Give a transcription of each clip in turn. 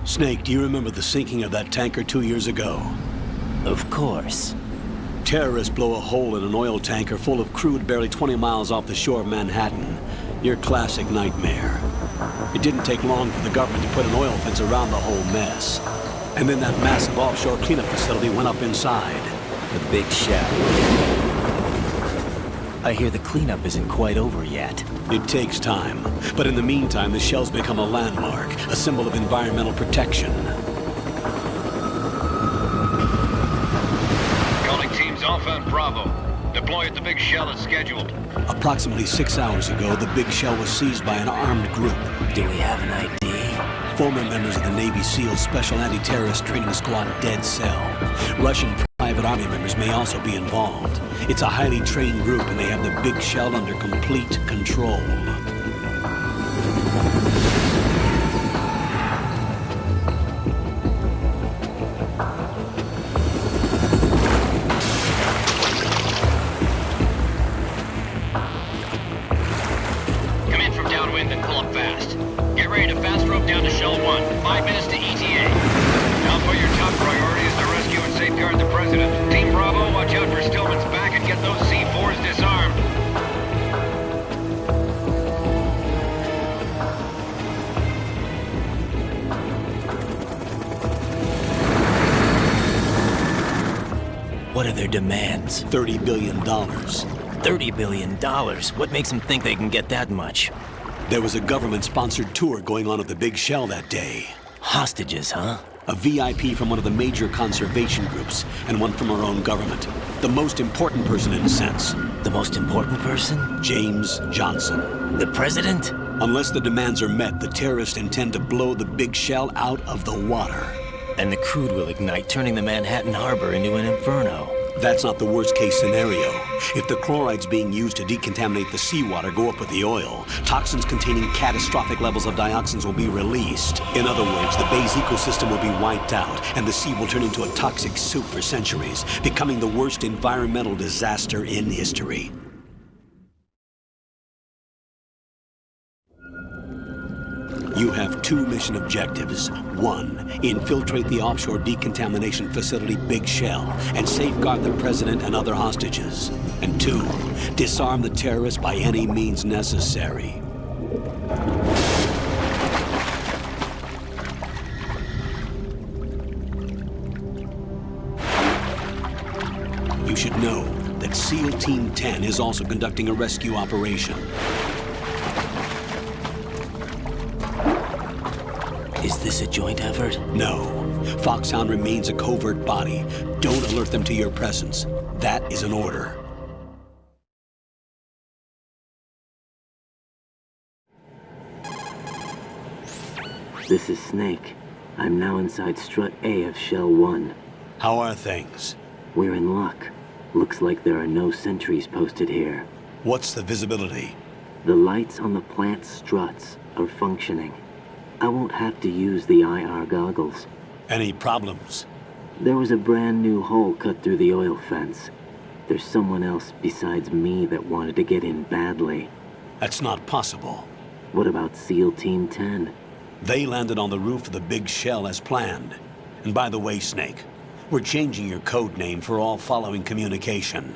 Snake, do you remember the sinking of that tanker 2 years ago? Of course. Terrorists blow a hole in an oil tanker full of crude barely 20 miles off the shore of Manhattan. Your classic nightmare. It didn't take long for the government to put an oil fence around the whole mess. And then that massive offshore cleanup facility went up inside. The big shell. I hear the cleanup isn't quite over yet. It takes time. But in the meantime, the shell's become a landmark, a symbol of environmental protection. Calling teams Alpha and Bravo. Deploy at the big shell as scheduled. Approximately 6 hours ago, the big shell was seized by an armed group. Do we have an ID? Former members of the Navy SEALs Special Anti-Terrorist Training Squad Dead Cell. Russian private army members may also be involved. It's a highly trained group and they have the big shell under complete control. Come in from downwind and pull up fast. Get ready to fast rope down to Shell 1. 5 minutes to ETA. Alpha, your top priority is to rescue and safeguard the President. Team Bravo, watch out for Stillman's back and get those C4s disarmed. What are their demands? $30 billion. $30 billion? What makes them think they can get that much? There was a government-sponsored tour going on at the big shell that day. Hostages, huh? A VIP from one of the major conservation groups, and one from our own government. The most important person in a sense. The most important person? James Johnson. The president? Unless the demands are met, the terrorists intend to blow the big shell out of the water. And the crude will ignite, turning the Manhattan Harbor into an inferno. That's not the worst-case scenario. If the chlorides being used to decontaminate the seawater go up with the oil, toxins containing catastrophic levels of dioxins will be released. In other words, the bay's ecosystem will be wiped out, and the sea will turn into a toxic soup for centuries, becoming the worst environmental disaster in history. You have 2 mission objectives. 1, infiltrate the offshore decontamination facility Big Shell and safeguard the president and other hostages. And 2, disarm the terrorists by any means necessary. You should know that SEAL Team 10 is also conducting a rescue operation. Is this a joint effort? No. Foxhound remains a covert body. Don't alert them to your presence. That is an order. This is Snake. I'm now inside Strut A of Shell 1. How are things? We're in luck. Looks like there are no sentries posted here. What's the visibility? The lights on the plant struts are functioning. I won't have to use the IR goggles. Any problems? There was a brand new hole cut through the oil fence. There's someone else besides me that wanted to get in badly. That's not possible. What about SEAL Team 10? They landed on the roof of the big shell as planned. And by the way, Snake, we're changing your code name for all following communication.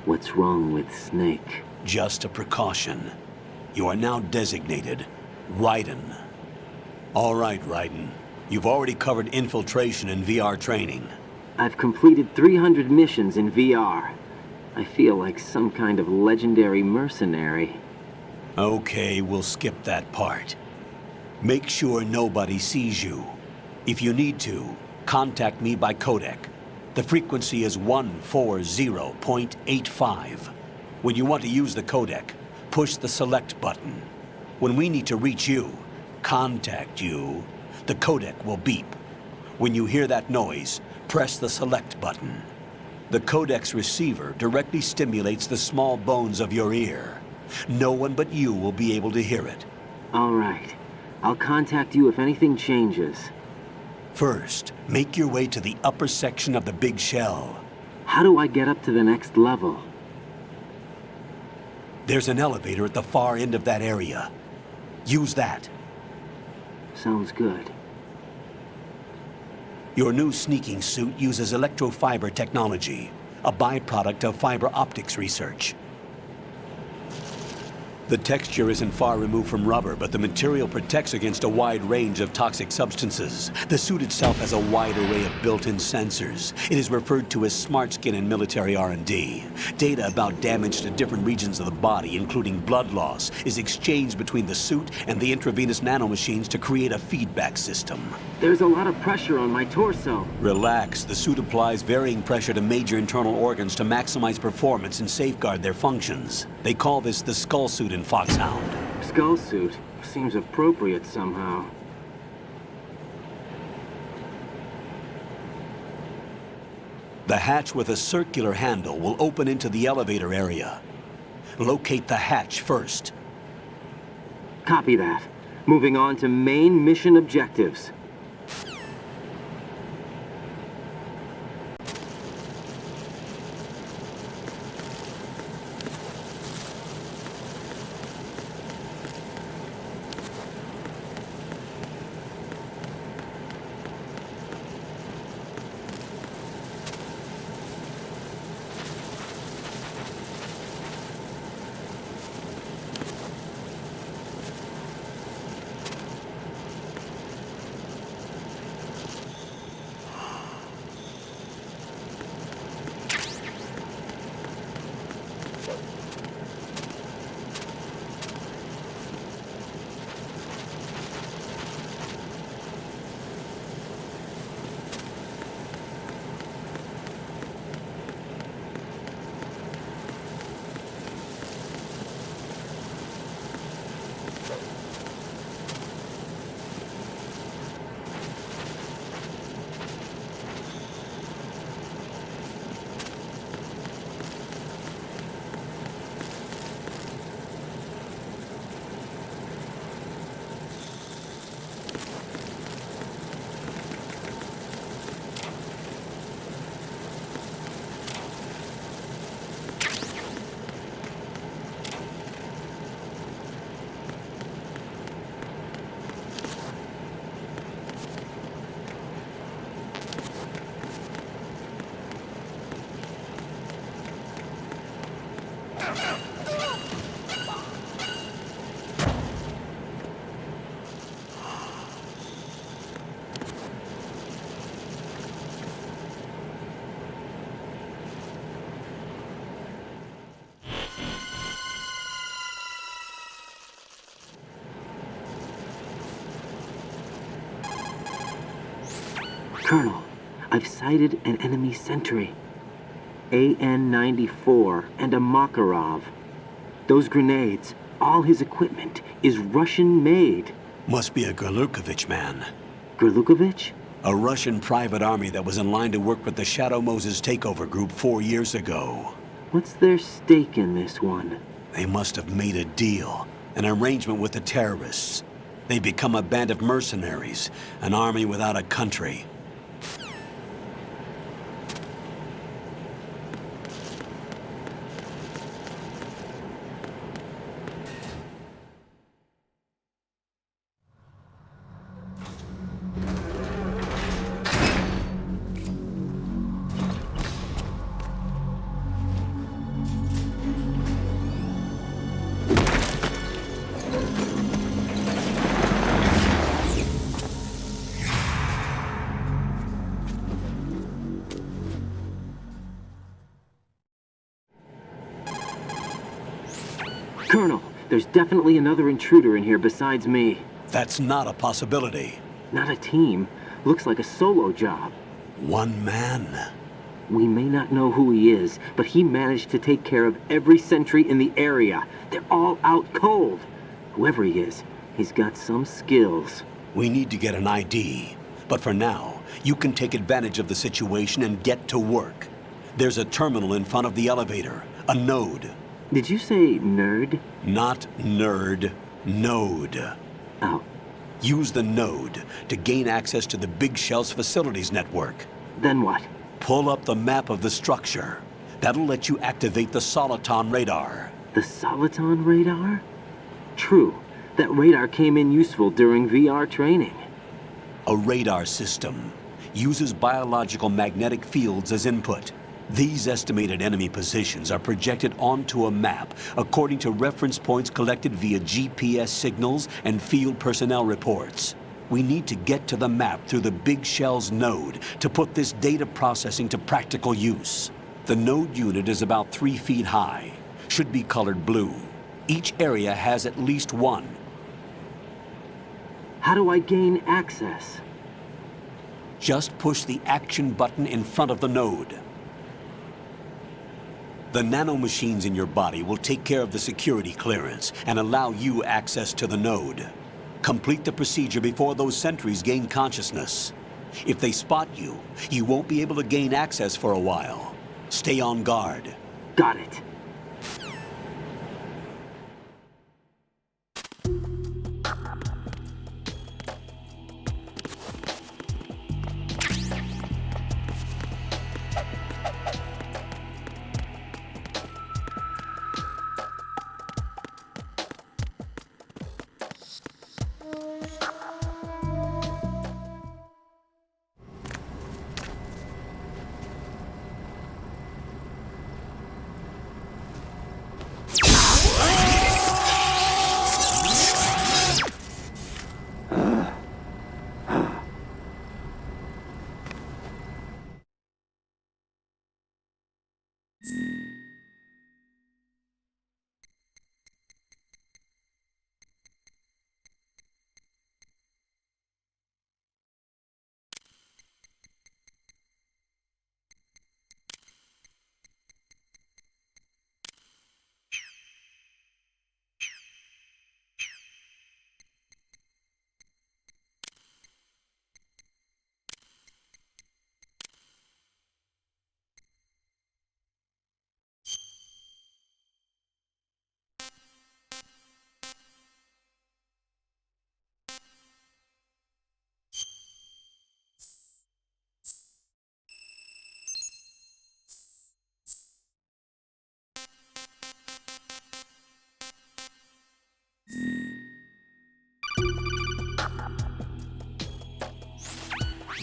What's wrong with Snake? Just a precaution. You are now designated Rayden. All right, Rayden. You've already covered infiltration and VR training. I've completed 300 missions in VR. I feel like some kind of legendary mercenary. Okay, we'll skip that part. Make sure nobody sees you. If you need to, contact me by codec. The frequency is 140.85. When you want to use the codec, push the select button. When we need to reach you, contact you, the codec will beep. When you hear that noise, press the select button. The codec's receiver directly stimulates the small bones of your ear. No one but you will be able to hear it. All right. I'll contact you if anything changes. First, make your way to the upper section of the big shell. How do I get up to the next level? There's an elevator at the far end of that area. Use that. Sounds good. Your new sneaking suit uses electrofiber technology, a byproduct of fiber optics research. The texture isn't far removed from rubber, but the material protects against a wide range of toxic substances. The suit itself has a wide array of built-in sensors. It is referred to as smart skin in military R&D. Data about damage to different regions of the body, including blood loss, is exchanged between the suit and the intravenous nanomachines to create a feedback system. There's a lot of pressure on my torso. Relax. The suit applies varying pressure to major internal organs to maximize performance and safeguard their functions. They call this the skull suit in Foxhound. Skull suit seems appropriate somehow. The hatch with a circular handle will open into the elevator area. Locate the hatch first. Copy that. Moving on to main mission objectives. Colonel, I've sighted an enemy sentry. AN-94 and a Makarov. Those grenades, all his equipment, is Russian-made. Must be a Gorlukovich man. Gorlukovich? A Russian private army that was in line to work with the Shadow Moses takeover group 4 years ago. What's their stake in this one? They must have made a deal, an arrangement with the terrorists. They become a band of mercenaries, an army without a country. Colonel, there's definitely another intruder in here besides me. That's not a possibility. Not a team. Looks like a solo job. One man. We may not know who he is, but he managed to take care of every sentry in the area. They're all out cold. Whoever he is, he's got some skills. We need to get an ID. But for now, you can take advantage of the situation and get to work. There's a terminal in front of the elevator. A node. Did you say nerd? Not nerd. Node. Oh. Use the node to gain access to the Big Shell's facilities network. Then what? Pull up the map of the structure. That'll let you activate the Soliton radar. The Soliton radar? True. That radar came in useful during VR training. A radar system. uses biological magnetic fields as input. These estimated enemy positions are projected onto a map according to reference points collected via GPS signals and field personnel reports. We need to get to the map through the Big Shell's node to put this data processing to practical use. The node unit is about 3 feet high, should be colored blue. Each area has at least one. How do I gain access? Just push the action button in front of the node. The nanomachines in your body will take care of the security clearance and allow you access to the node. Complete the procedure before those sentries gain consciousness. If they spot you, you won't be able to gain access for a while. Stay on guard. Got it.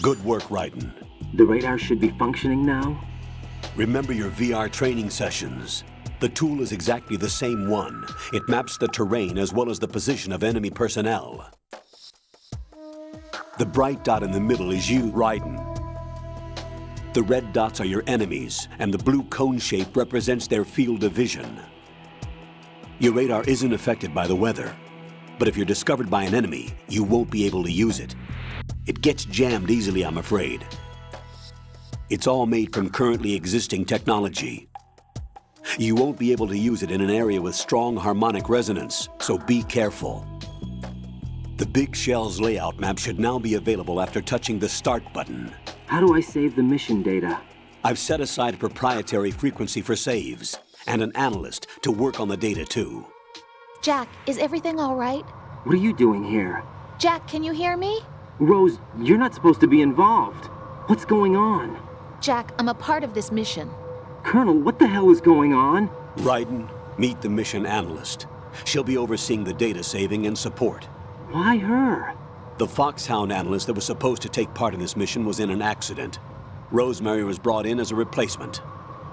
Good work, Rayden. The radar should be functioning now? Remember your VR training sessions. The tool is exactly the same one. It maps the terrain as well as the position of enemy personnel. The bright dot in the middle is you, Rayden. The red dots are your enemies, and the blue cone shape represents their field of vision. Your radar isn't affected by the weather, but if you're discovered by an enemy, you won't be able to use it. It gets jammed easily, I'm afraid. It's all made from currently existing technology. You won't be able to use it in an area with strong harmonic resonance, so be careful. The Big Shell's layout map should now be available after touching the Start button. How do I save the mission data? I've set aside a proprietary frequency for saves, and an analyst to work on the data too. Jack, is everything all right? What are you doing here? Jack, can you hear me? Rose, you're not supposed to be involved. What's going on? Jack, I'm a part of this mission. Colonel, what the hell is going on? Rayden, meet the mission analyst. She'll be overseeing the data saving and support. Why her? The Foxhound analyst that was supposed to take part in this mission was in an accident. Rosemary was brought in as a replacement.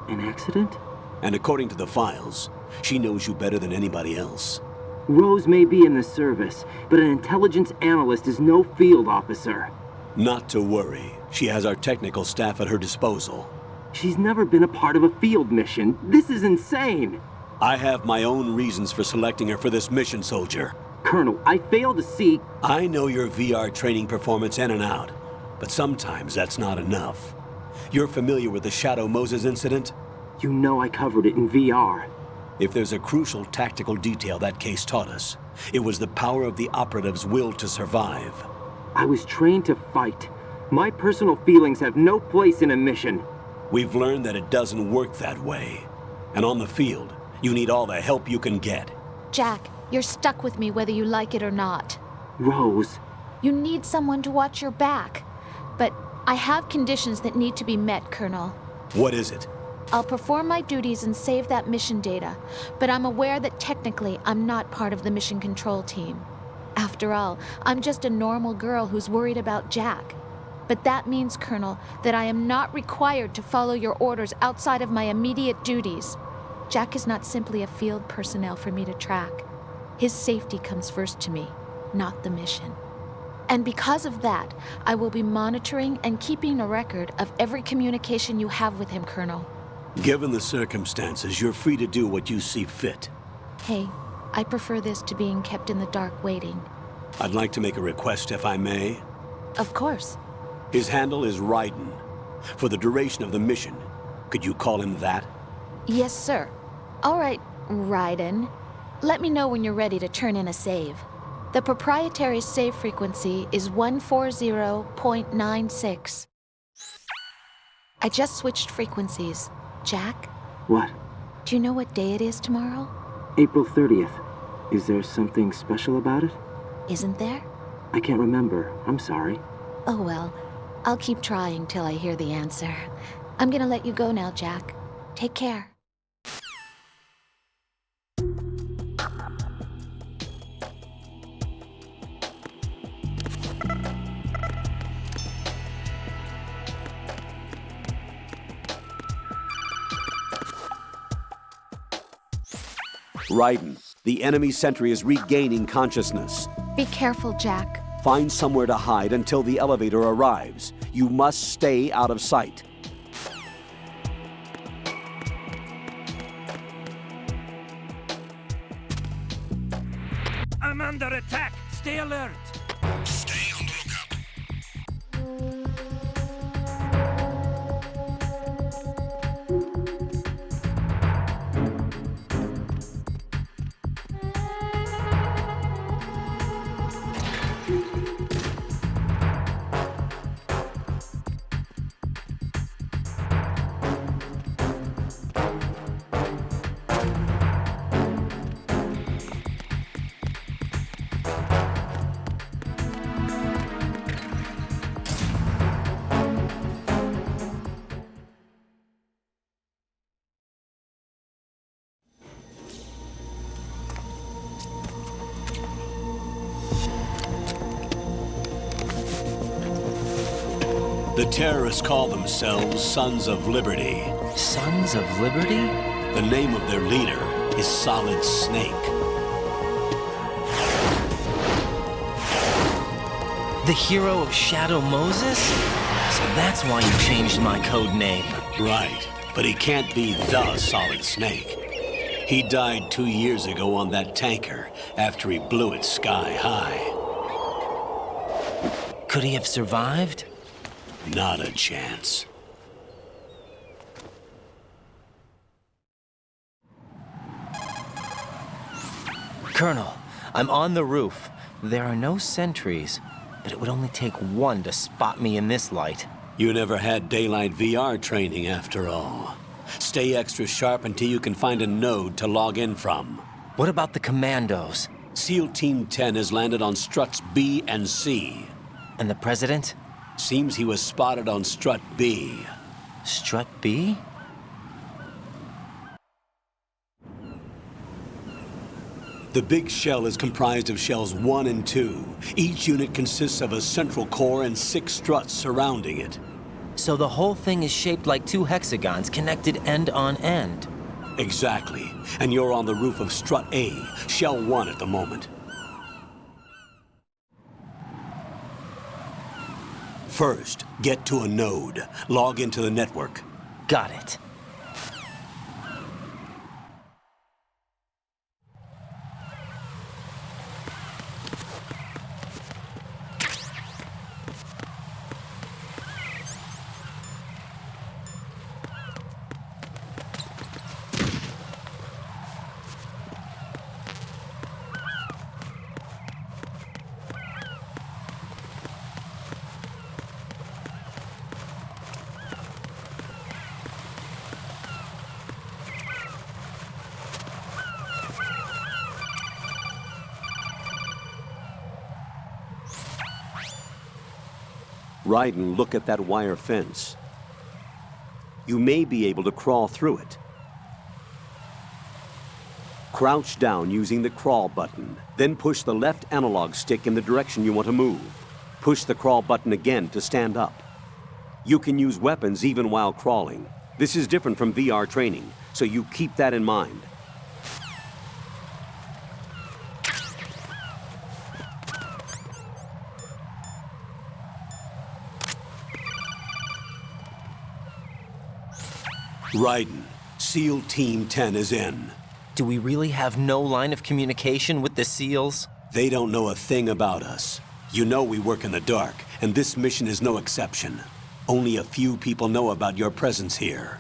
An accident? And according to the files, she knows you better than anybody else. Rose may be in the service, but an intelligence analyst is no field officer. Not to worry. She has our technical staff at her disposal. She's never been a part of a field mission. This is insane! I have my own reasons for selecting her for this mission, soldier. Colonel, I fail to see... I know your VR training performance in and out, but sometimes that's not enough. You're familiar with the Shadow Moses incident? You know I covered it in VR. If there's a crucial tactical detail that case taught us, it was the power of the operative's will to survive. I was trained to fight. My personal feelings have no place in a mission. We've learned that it doesn't work that way. And on the field, you need all the help you can get. Jack, you're stuck with me whether you like it or not. Rose. You need someone to watch your back. But I have conditions that need to be met, Colonel. What is it? I'll perform my duties and save that mission data, but I'm aware that technically I'm not part of the mission control team. After all, I'm just a normal girl who's worried about Jack. But that means, Colonel, that I am not required to follow your orders outside of my immediate duties. Jack is not simply a field personnel for me to track. His safety comes first to me, not the mission. And because of that, I will be monitoring and keeping a record of every communication you have with him, Colonel. Given the circumstances, you're free to do what you see fit. Hey, I prefer this to being kept in the dark waiting. I'd like to make a request, if I may. Of course. His handle is Rayden. For the duration of the mission, could you call him that? Yes, sir. All right, Rayden. Let me know when you're ready to turn in a save. The proprietary save frequency is 140.96. I just switched frequencies. Jack, What? do you know what day it is tomorrow? April 30th. Is there something special about it? Isn't there? I can't remember. I'm sorry. Oh well, I'll keep trying till I hear the answer. I'm gonna let you go now, Jack. Take care. Rayden, the enemy sentry is regaining consciousness. Be careful, Jack. Find somewhere to hide until the elevator arrives. You must stay out of sight. I'm under attack! Stay alert! Stay on the lookout. The terrorists call themselves Sons of Liberty. Sons of Liberty? The name of their leader is Solid Снейк. The hero of Shadow Moses? So that's why you changed my code name. Right, but he can't be the Solid Снейк. He died 2 years ago on that tanker after he blew it sky high. Could he have survived? Not a chance. Colonel, I'm on the roof. There are no sentries, but it would only take one to spot me in this light. You never had daylight VR training after all. Stay extra sharp until you can find a node to log in from. What about the commandos? SEAL Team 10 has landed on struts B and C. And the president? Seems he was spotted on strut B. Strut B? The big shell is comprised of shells 1 and 2. Each unit consists of a central core and 6 struts surrounding it. So the whole thing is shaped like 2 hexagons connected end on end. Exactly. And you're on the roof of strut A, shell 1 at the moment. First, get to a node. Log into the network. Got it. Rayden, look at that wire fence. You may be able to crawl through it. Crouch down using the crawl button, then push the left analog stick in the direction you want to move. Push the crawl button again to stand up. You can use weapons even while crawling. This is different from VR training, so you keep that in mind. Rayden, SEAL Team 10 is in. Do we really have no line of communication with the SEALs? They don't know a thing about us. You know we work in the dark, and this mission is no exception. Only a few people know about your presence here.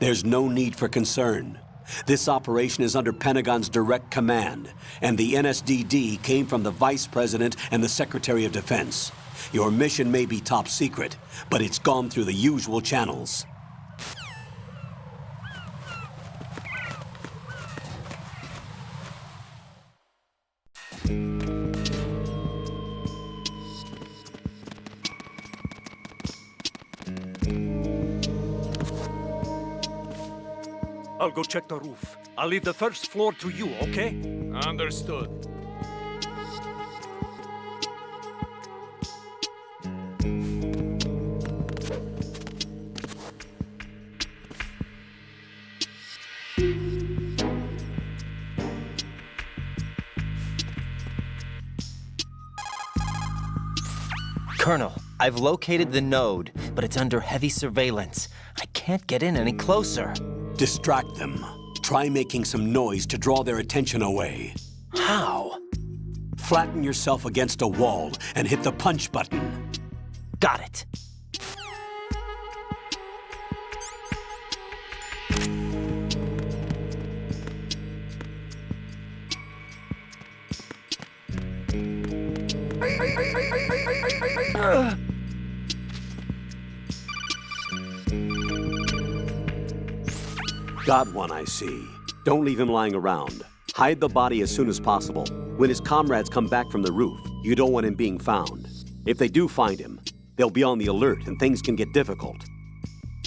There's no need for concern. This operation is under Pentagon's direct command, and the NSDD came from the Vice President and the Secretary of Defense. Your mission may be top secret, but it's gone through the usual channels. I'll go check the roof. I'll leave the first floor to you, okay? Understood. Colonel, I've located the node, but it's under heavy surveillance. I can't get in any closer. Distract them. Try making some noise to draw their attention away. How? Flatten yourself against a wall and hit the punch button. Got it. Got one, I see. Don't leave him lying around. Hide the body as soon as possible. When his comrades come back from the roof, you don't want him being found. If they do find him, they'll be on the alert and things can get difficult.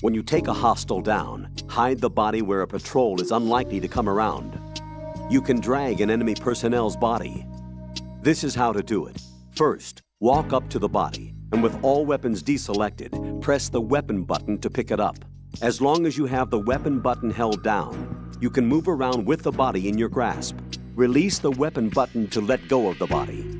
When you take a hostile down, hide the body where a patrol is unlikely to come around. You can drag an enemy personnel's body. This is how to do it. First, walk up to the body, and with all weapons deselected, press the weapon button to pick it up. As long as you have the weapon button held down, you can move around with the body in your grasp. Release the weapon button to let go of the body.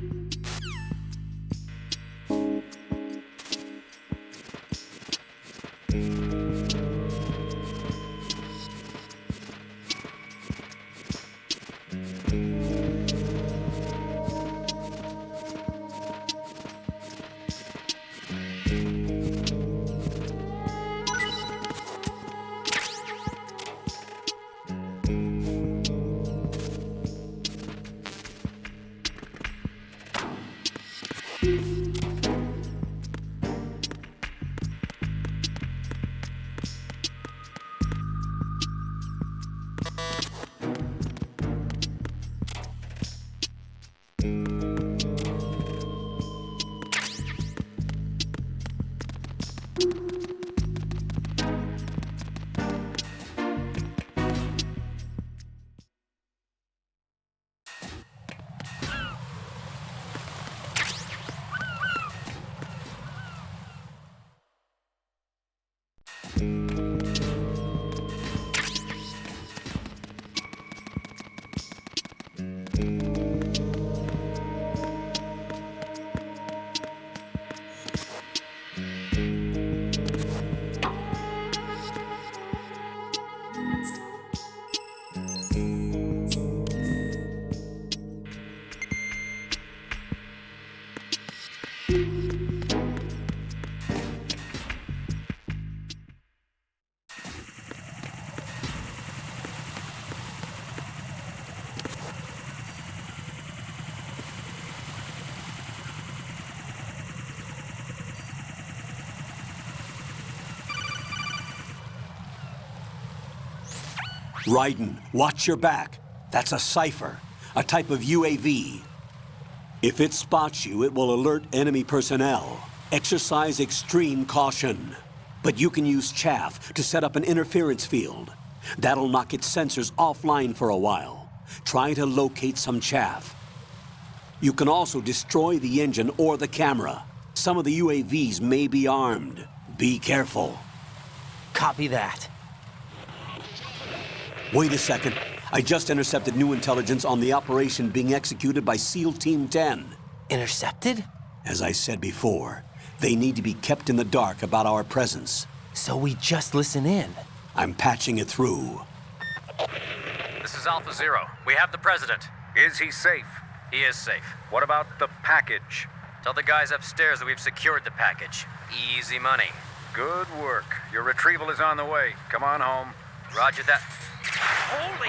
Rayden, watch your back. That's a cipher, a type of UAV. If it spots you, it will alert enemy personnel. Exercise extreme caution. But you can use chaff to set up an interference field. That'll knock its sensors offline for a while. Try to locate some chaff. You can also destroy the engine or the camera. Some of the UAVs may be armed. Be careful. Copy that. Wait a second. I just intercepted new intelligence on the operation being executed by SEAL Team 10. Intercepted? As I said before, they need to be kept in the dark about our presence. So we just listen in. I'm patching it through. This is Alpha Zero. We have the president. Is he safe? He is safe. What about the package? Tell the guys upstairs that we've secured the package. Easy money. Good work. Your retrieval is on the way. Come on home. Roger that. Holy!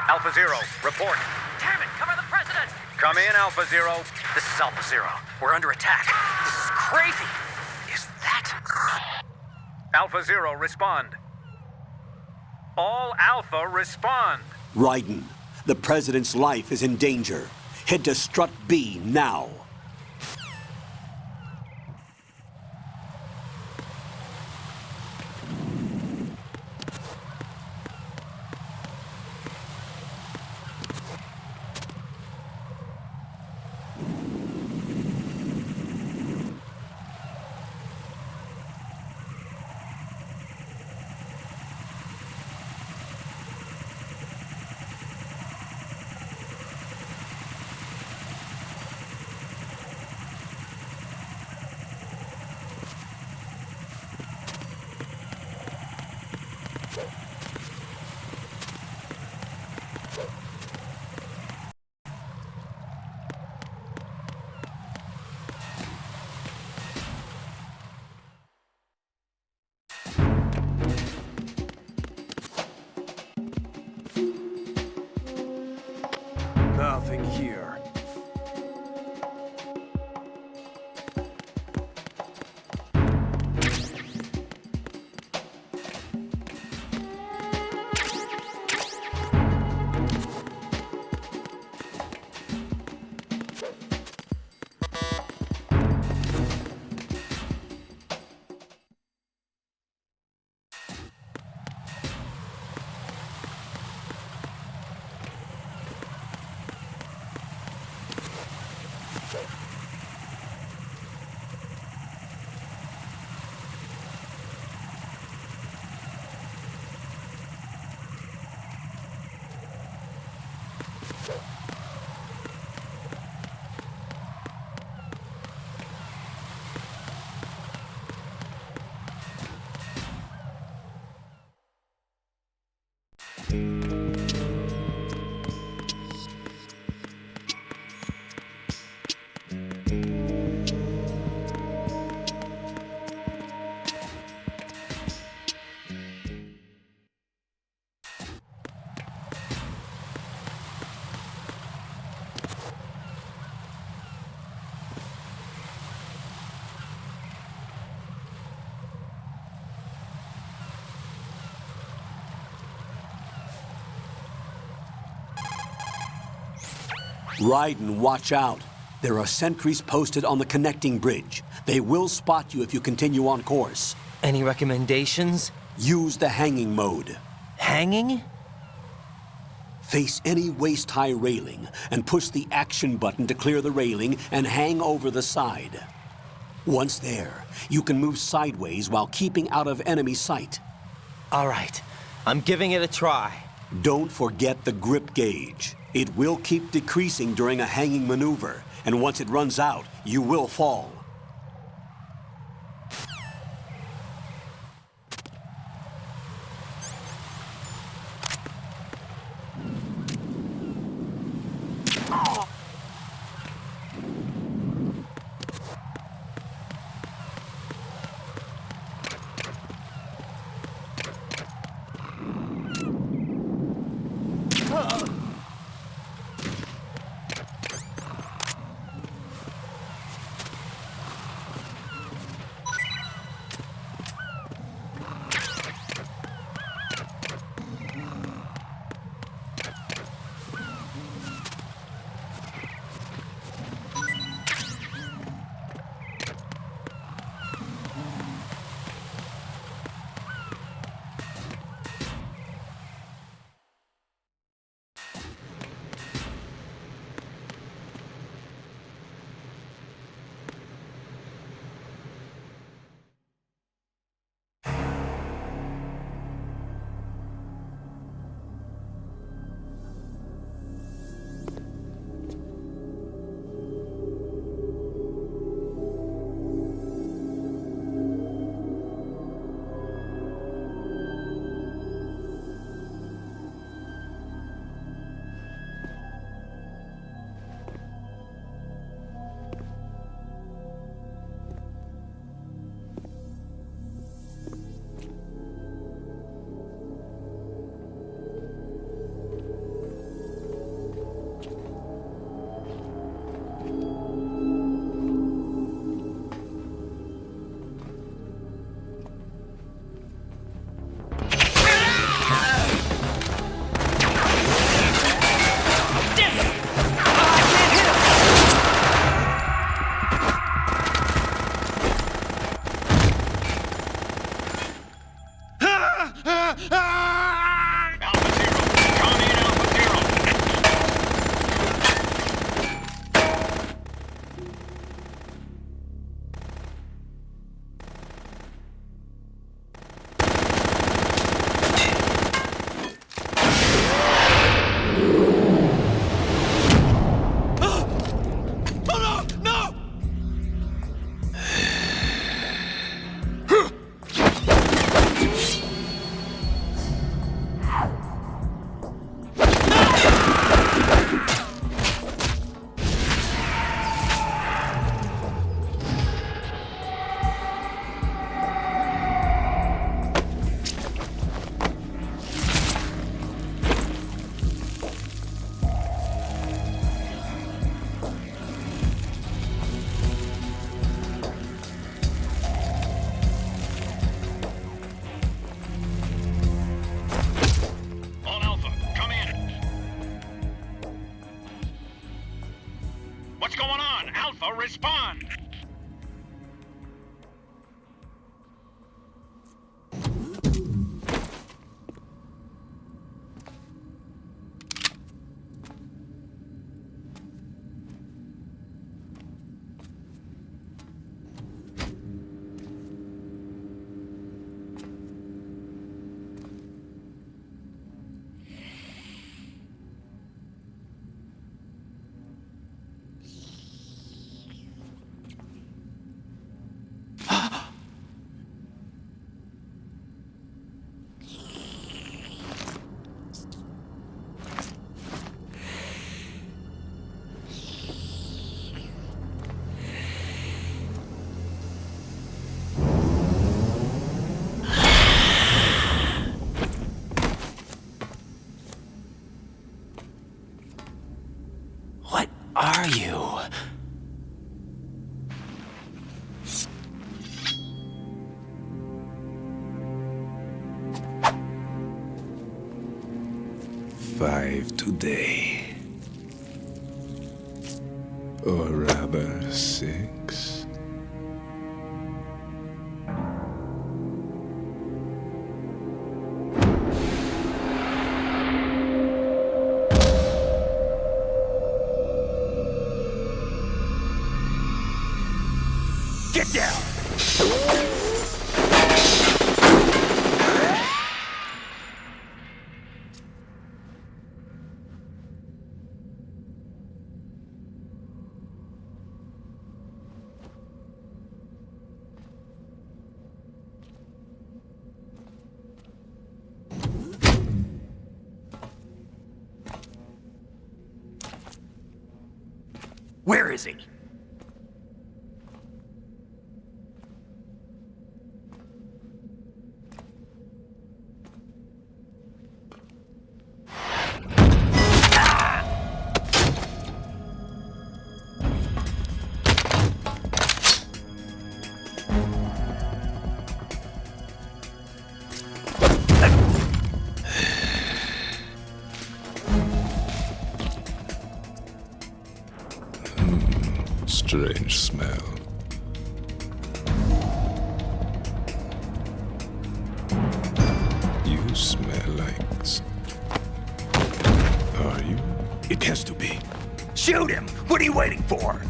Alpha Zero, report. Damn it, cover the president! Come in, Alpha Zero. This is Alpha Zero. We're under attack. This is crazy. Is that... Alpha Zero, respond. All Alpha, respond. Rayden, the President's life is in danger. Head to Strut B now. Nothing here. Rayden, watch out. There are sentries posted on the connecting bridge. They will spot you if you continue on course. Any recommendations? Use the hanging mode. Hanging? Face any waist-high railing and push the action button to clear the railing and hang over the side. Once there, you can move sideways while keeping out of enemy sight. All right, I'm giving it a try. Don't forget the grip gauge. It will keep decreasing during a hanging maneuver, and once it runs out, you will fall. What's going on? Alpha, respond! What are you? Five today. Or rather, 6. Get down! Where is he? Strange smell. You smell like... Are you? It has to be. Shoot him! What are you waiting for?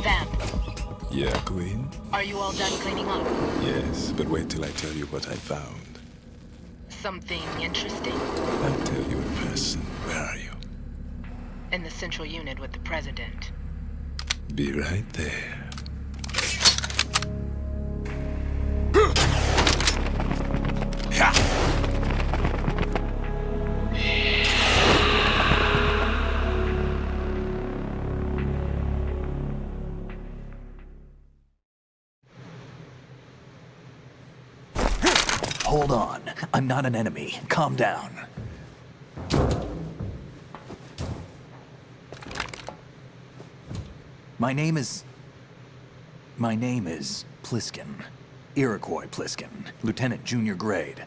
Vamp, Yeah, Queen? are you all done cleaning up? Yes, but wait till I tell you what I found. Something interesting? I'll tell you in person. Where are you? In the central unit with the president. Be right there. Hold on. I'm not an enemy. Calm down. My name is Pliskin. Iroquois Pliskin. Lieutenant junior grade.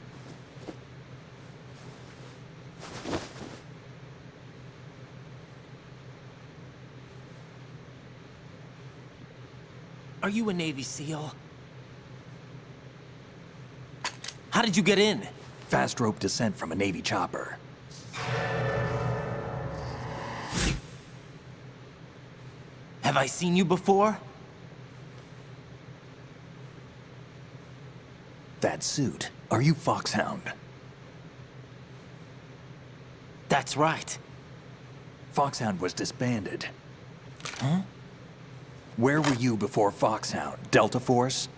Are you a Navy SEAL? How did you get in? Fast rope descent from a Navy chopper. Have I seen you before? That suit. Are you Foxhound? That's right. Foxhound was disbanded. Huh? Where were you before Foxhound? Delta Force?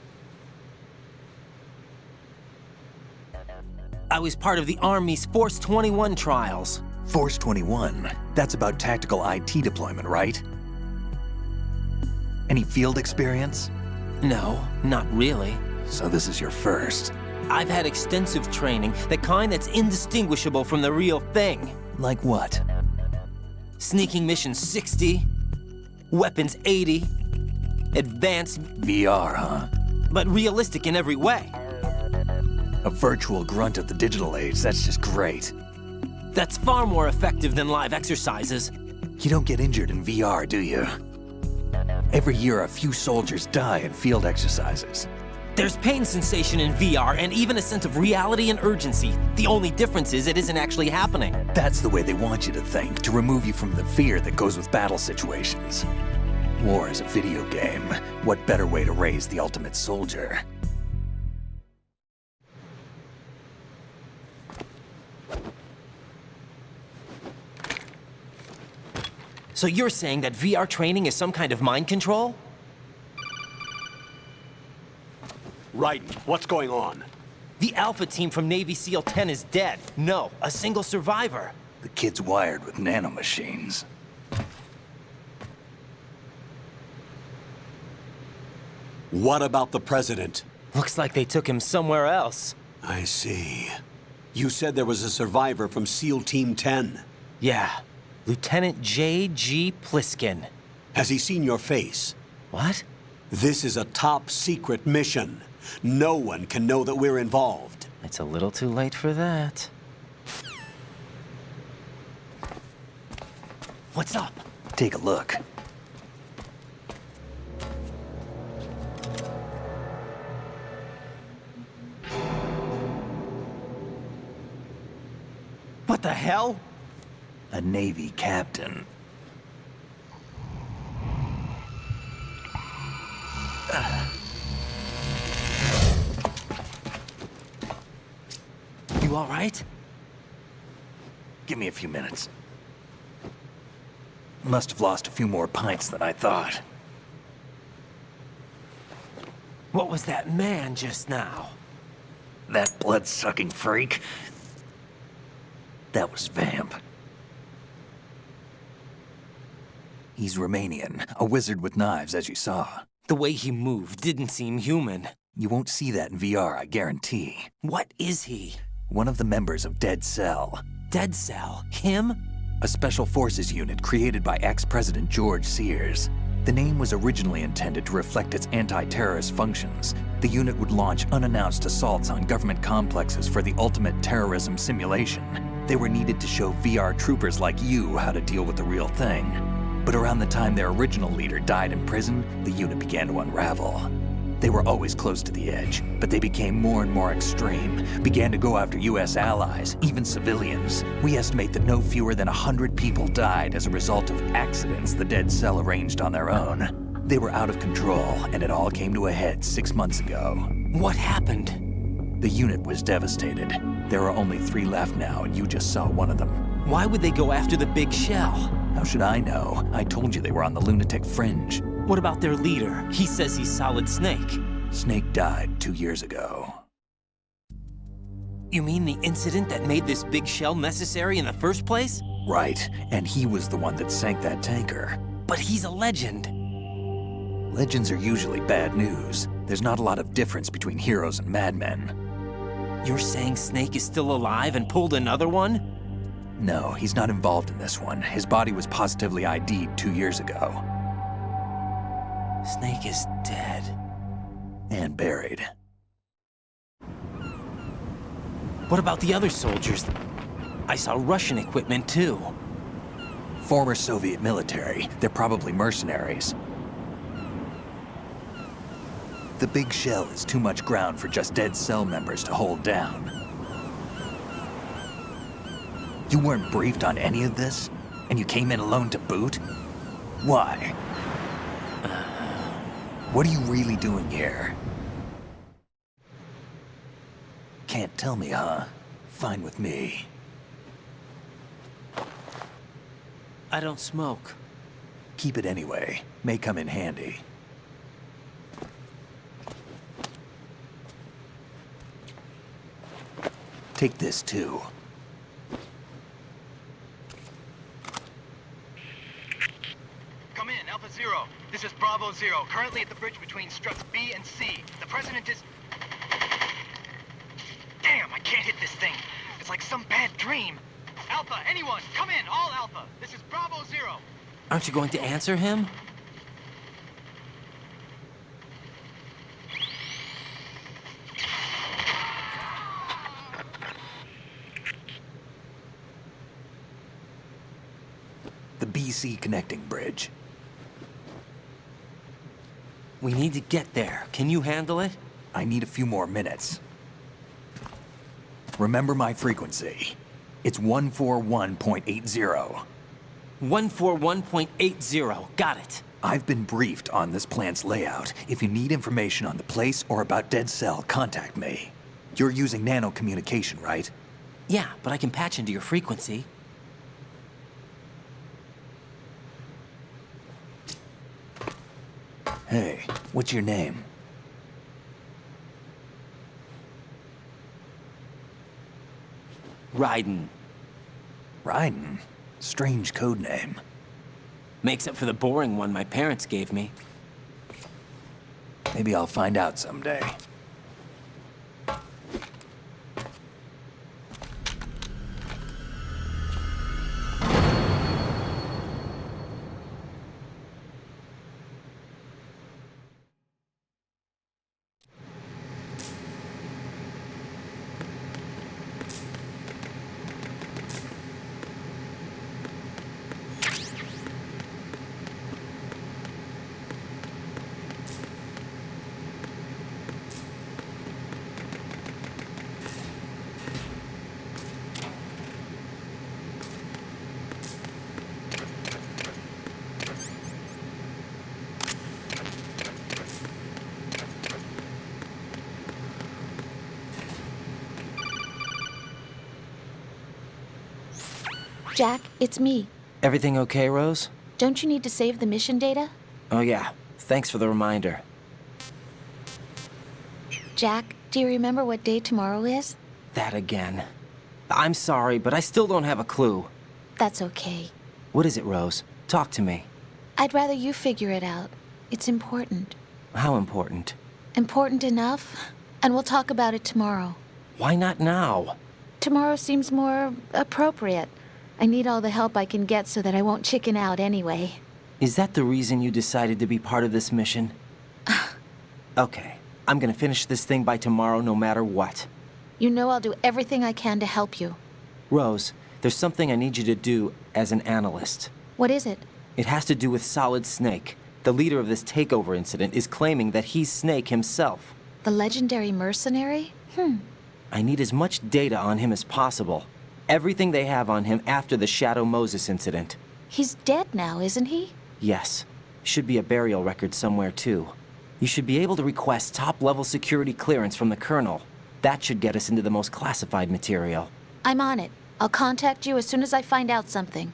I was part of the Army's Force 21 trials. Force 21? That's about tactical IT deployment, right? Any field experience? No, not really. So this is your first. I've had extensive training, the kind that's indistinguishable from the real thing. Like what? Sneaking mission 60, weapons 80, advanced... VR, huh? but realistic in every way. A virtual grunt of the digital age, that's just great. That's far more effective than live exercises. You don't get injured in VR, do you? Every year, a few soldiers die in field exercises. There's pain sensation in VR and even a sense of reality and urgency. The only difference is it isn't actually happening. That's the way they want you to think, to remove you from the fear that goes with battle situations. War is a video game. What better way to raise the ultimate soldier? So you're saying that VR training is some kind of mind control? Rayden, what's going on? The Alpha team from Navy SEAL 10 is dead. No, a single survivor. The kid's wired with nanomachines. What about the president? Looks like they took him somewhere else. I see. You said there was a survivor from SEAL Team 10. Yeah. Lieutenant J.G. Pliskin. Has he seen your face? What? This is a top-secret mission. No one can know that we're involved. It's a little too late for that. What's up? Take a look. What the hell? A Navy captain. You all right? Give me a few minutes. Must have lost a few more pints than I thought. What was that man just now? That blood-sucking freak? That was Vamp. He's Romanian, a wizard with knives, as you saw. The way he moved didn't seem human. You won't see that in VR, I guarantee. What is he? One of the members of Dead Cell. Dead Cell? Him? A special forces unit created by ex-President George Sears. The name was originally intended to reflect its anti-terrorist functions. The unit would launch unannounced assaults on government complexes for the ultimate terrorism simulation. They were needed to show VR troopers like you how to deal with the real thing. But around the time their original leader died in prison, the unit began to unravel. They were always close to the edge, but they became more and more extreme, began to go after US allies, even civilians. We estimate that no fewer than 100 people died as a result of accidents the Dead Cell arranged on their own. They were out of control, and it all came to a head 6 months ago. What happened? The unit was devastated. There are only 3 left now, and you just saw one of them. Why would they go after the big shell? How should I know? I told you they were on the lunatic fringe. What about their leader? He says he's Solid Snake. Snake died 2 years ago. You mean the incident that made this big shell necessary in the first place? Right, and he was the one that sank that tanker. But he's a legend. Legends are usually bad news. There's not a lot of difference between heroes and madmen. You're saying Snake is still alive and pulled another one? No, he's not involved in this one. His body was positively ID'd 2 years ago. Snake is dead. And buried. What about the other soldiers? I saw Russian equipment too. Former Soviet military. They're probably mercenaries. The big shell is too much ground for just Dead Cell members to hold down. You weren't briefed on any of this? And you came in alone to boot? Why? What are you really doing here? Can't tell me, huh? Fine with me. I don't smoke. Keep it anyway. May come in handy. Take this too. Come in, Alpha Zero. This is Bravo Zero, currently at the bridge between struts B and C. The President is... Damn, I can't hit this thing. It's like some bad dream. Alpha, anyone, come in, all Alpha. This is Bravo Zero. Aren't you going to answer him? BC connecting bridge. We need to get there. Can you handle it? I need a few more minutes. Remember my frequency. It's 141.80. 141.80. Got it. I've been briefed on this plant's layout. If you need information on the place or about Dead Cell, contact me. You're using nano communication, right? Yeah, but I can patch into your frequency. Hey, what's your name? Rayden. Rayden? Strange code name. Makes up for the boring one my parents gave me. Maybe I'll find out someday. Jack, it's me. Everything okay, Rose? Don't you need to save the mission data? Oh yeah, thanks for the reminder. Jack, do you remember what day tomorrow is? That again. I'm sorry, but I still don't have a clue. That's okay. What is it, Rose? Talk to me. I'd rather you figure it out. It's important. How important? Important enough, and we'll talk about it tomorrow. Why not now? Tomorrow seems more appropriate. I need all the help I can get so that I won't chicken out anyway. Is that the reason you decided to be part of this mission? Okay, I'm gonna finish this thing by tomorrow no matter what. You know I'll do everything I can to help you. Rose, there's something I need you to do as an analyst. What is it? It has to do with Solid Снейк. The leader of this takeover incident is claiming that he's Snake himself. The legendary mercenary? I need as much data on him as possible. Everything they have on him after the Shadow Moses incident. He's dead now, isn't he? Yes. Should be a burial record somewhere, too. You should be able to request top-level security clearance from the Colonel. That should get us into the most classified material. I'm on it. I'll contact you as soon as I find out something.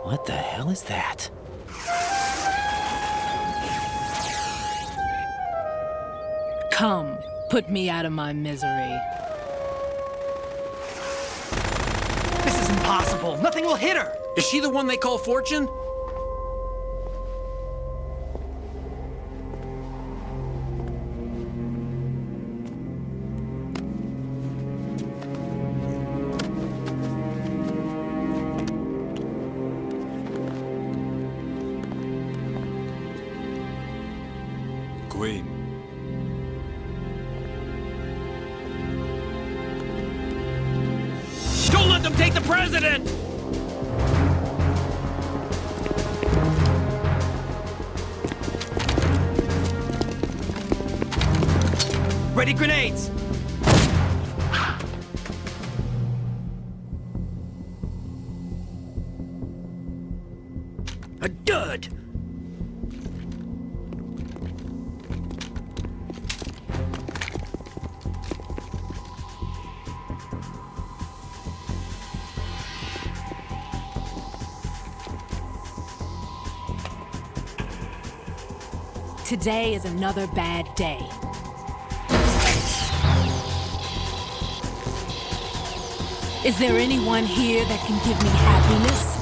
What the hell is that? Come, put me out of my misery. This is impossible. Nothing will hit her. Is she the one they call Fortune? them take the president! Ready grenades! A dud! Today is another bad day. Is there anyone here that can give me happiness?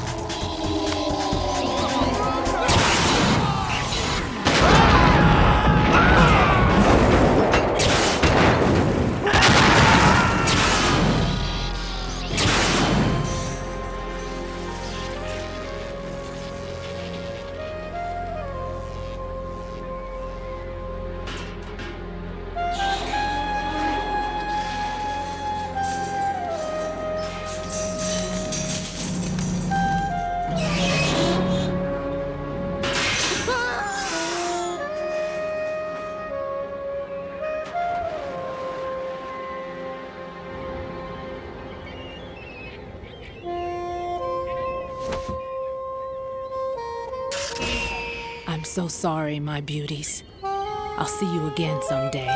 I'm so sorry, my beauties. I'll see you again someday.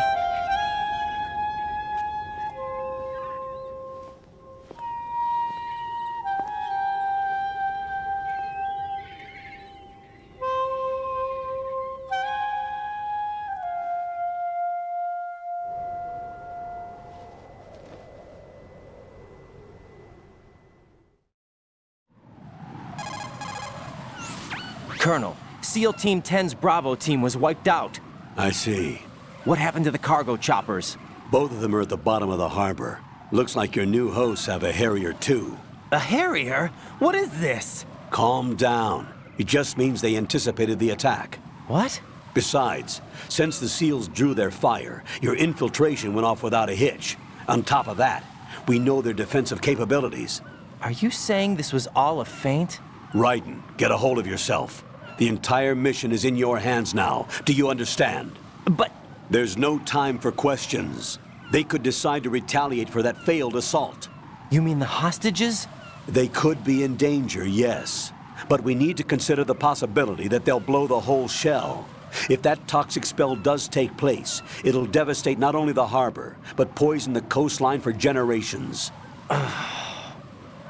Colonel, SEAL Team 10's Bravo team was wiped out. I see. What happened to the cargo choppers? Both of them are at the bottom of the harbor. Looks like your new hosts have a Harrier too. A Harrier? What is this? Calm down. It just means they anticipated the attack. What? Besides, since the SEALs drew their fire, your infiltration went off without a hitch. On top of that, we know their defensive capabilities. Are you saying this was all a feint? Rayden, get a hold of yourself. The entire mission is in your hands now. Do you understand? But... There's no time for questions. They could decide to retaliate for that failed assault. You mean the hostages? They could be in danger, yes. But we need to consider the possibility that they'll blow the whole shell. If that toxic spell does take place, it'll devastate not only the harbor, but poison the coastline for generations.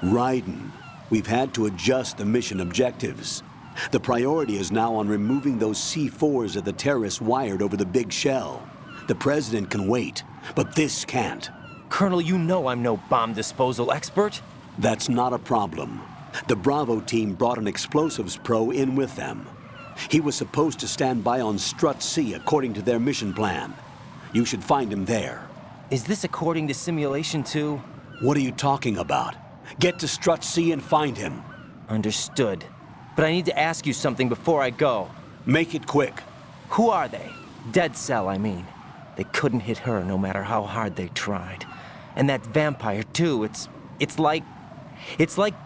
Rayden, we've had to adjust the mission objectives. The priority is now on removing those C4s that the terrorists wired over the big shell. The president can wait, but this can't. Colonel, you know I'm no bomb disposal expert. That's not a problem. The Bravo team brought an explosives pro in with them. He was supposed to stand by on Strut C according to their mission plan. You should find him there. Is this according to Simulation 2? What are you talking about? Get to Strut C and find him. Understood. But I need to ask you something before I go. Make it quick. Who are they? Dead Cell, I mean. They couldn't hit her no matter how hard they tried. And that vampire, too, it's like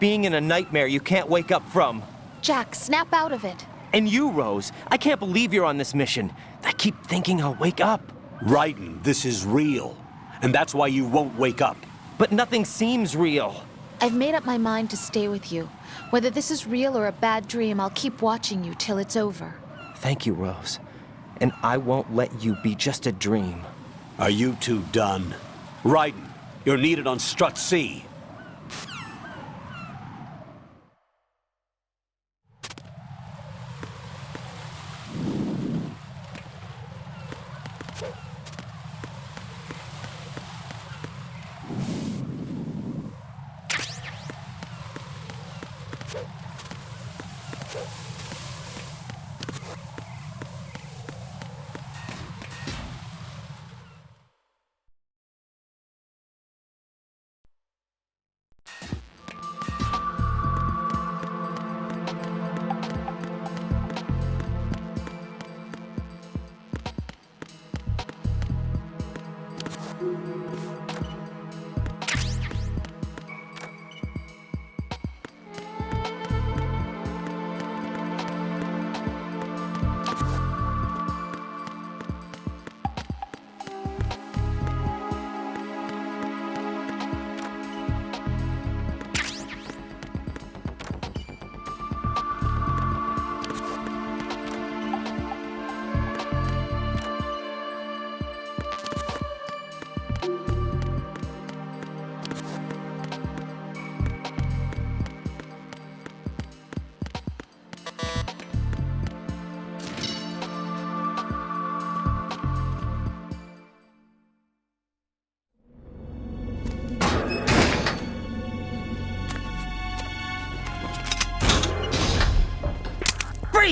being in a nightmare you can't wake up from. Jack, snap out of it. And you, Rose, I can't believe you're on this mission. I keep thinking I'll wake up. Rayden, this is real. And that's why you won't wake up. But nothing seems real. I've made up my mind to stay with you. Whether this is real or a bad dream, I'll keep watching you till it's over. Thank you, Rose. And I won't let you be just a dream. Are you two done? Rayden, you're needed on Strut C.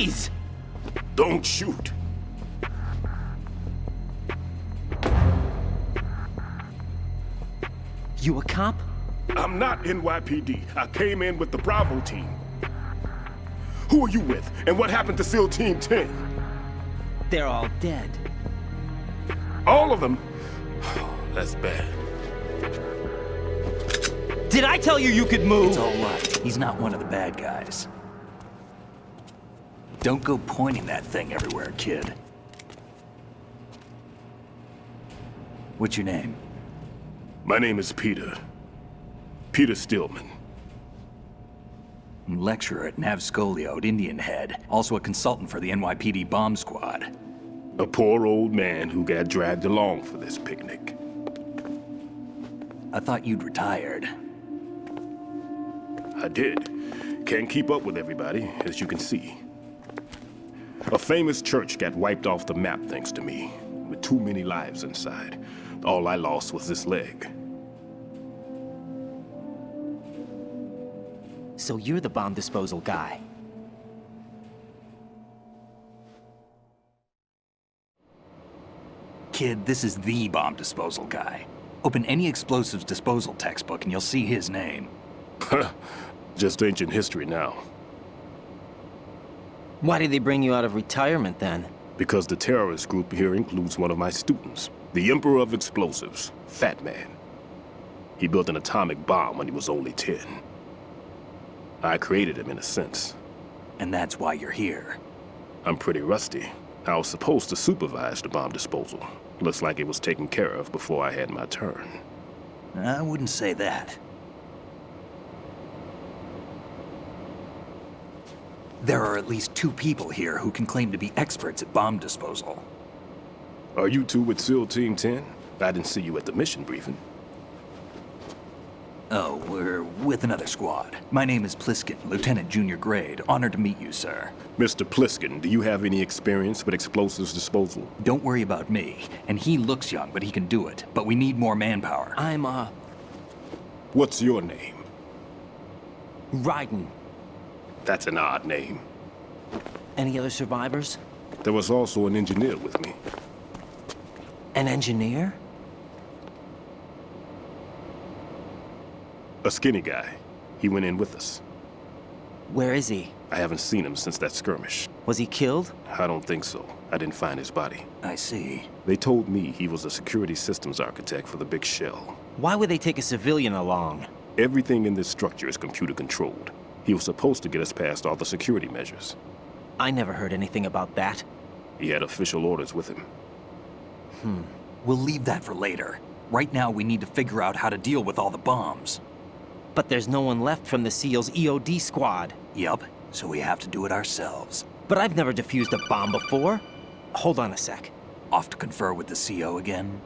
Please! Don't shoot. You a cop? I'm not NYPD. I came in with the Bravo team. Who are you with? And what happened to SEAL Team 10? They're all dead. All of them? That's bad. Did I tell you you could move? It's all right. He's not one of the bad guys. Don't go pointing that thing everywhere, kid. What's your name? My name is Peter. Peter Stillman. Lecturer at Navscolio at Indian Head. Also a consultant for the NYPD bomb squad. A poor old man who got dragged along for this picnic. I thought you'd retired. I did. Can't keep up with everybody, as you can see. A famous church got wiped off the map thanks to me, with too many lives inside. All I lost was this leg. So you're the bomb disposal guy. Kid, this is the bomb disposal guy. Open any explosives disposal textbook and you'll see his name. Just ancient history now. Why did they bring you out of retirement then? Because the terrorist group here includes one of my students, the Emperor of Explosives, Fat Man. He built an atomic bomb when he was only 10. I created him in a sense. And that's why you're here. I'm pretty rusty. I was supposed to supervise the bomb disposal. Looks like it was taken care of before I had my turn. I wouldn't say that. There are at least 2 people here who can claim to be experts at bomb disposal. Are you two with SEAL Team 10? I didn't see you at the mission briefing. Oh, we're with another squad. My name is Pliskin, Lieutenant Junior Grade. Honored to meet you, sir. Mr. Pliskin, do you have any experience with explosives disposal? Don't worry about me. And he looks young, but he can do it. But we need more manpower. I'm, What's your name? Rayden. That's an odd name. Any other survivors? There was also an engineer with me. An engineer? A skinny guy. He went in with us. Where is he? I haven't seen him since that skirmish. Was he killed? I don't think so. I didn't find his body. I see. They told me he was a security systems architect for the big shell. Why would they take a civilian along? Everything in this structure is computer controlled. He was supposed to get us past all the security measures. I never heard anything about that. He had official orders with him. We'll leave that for later. Right now, we need to figure out how to deal with all the bombs. But there's no one left from the SEAL's EOD squad. Yup, so we have to do it ourselves. But I've never defused a bomb before. Hold on a sec. Off to confer with the CO again?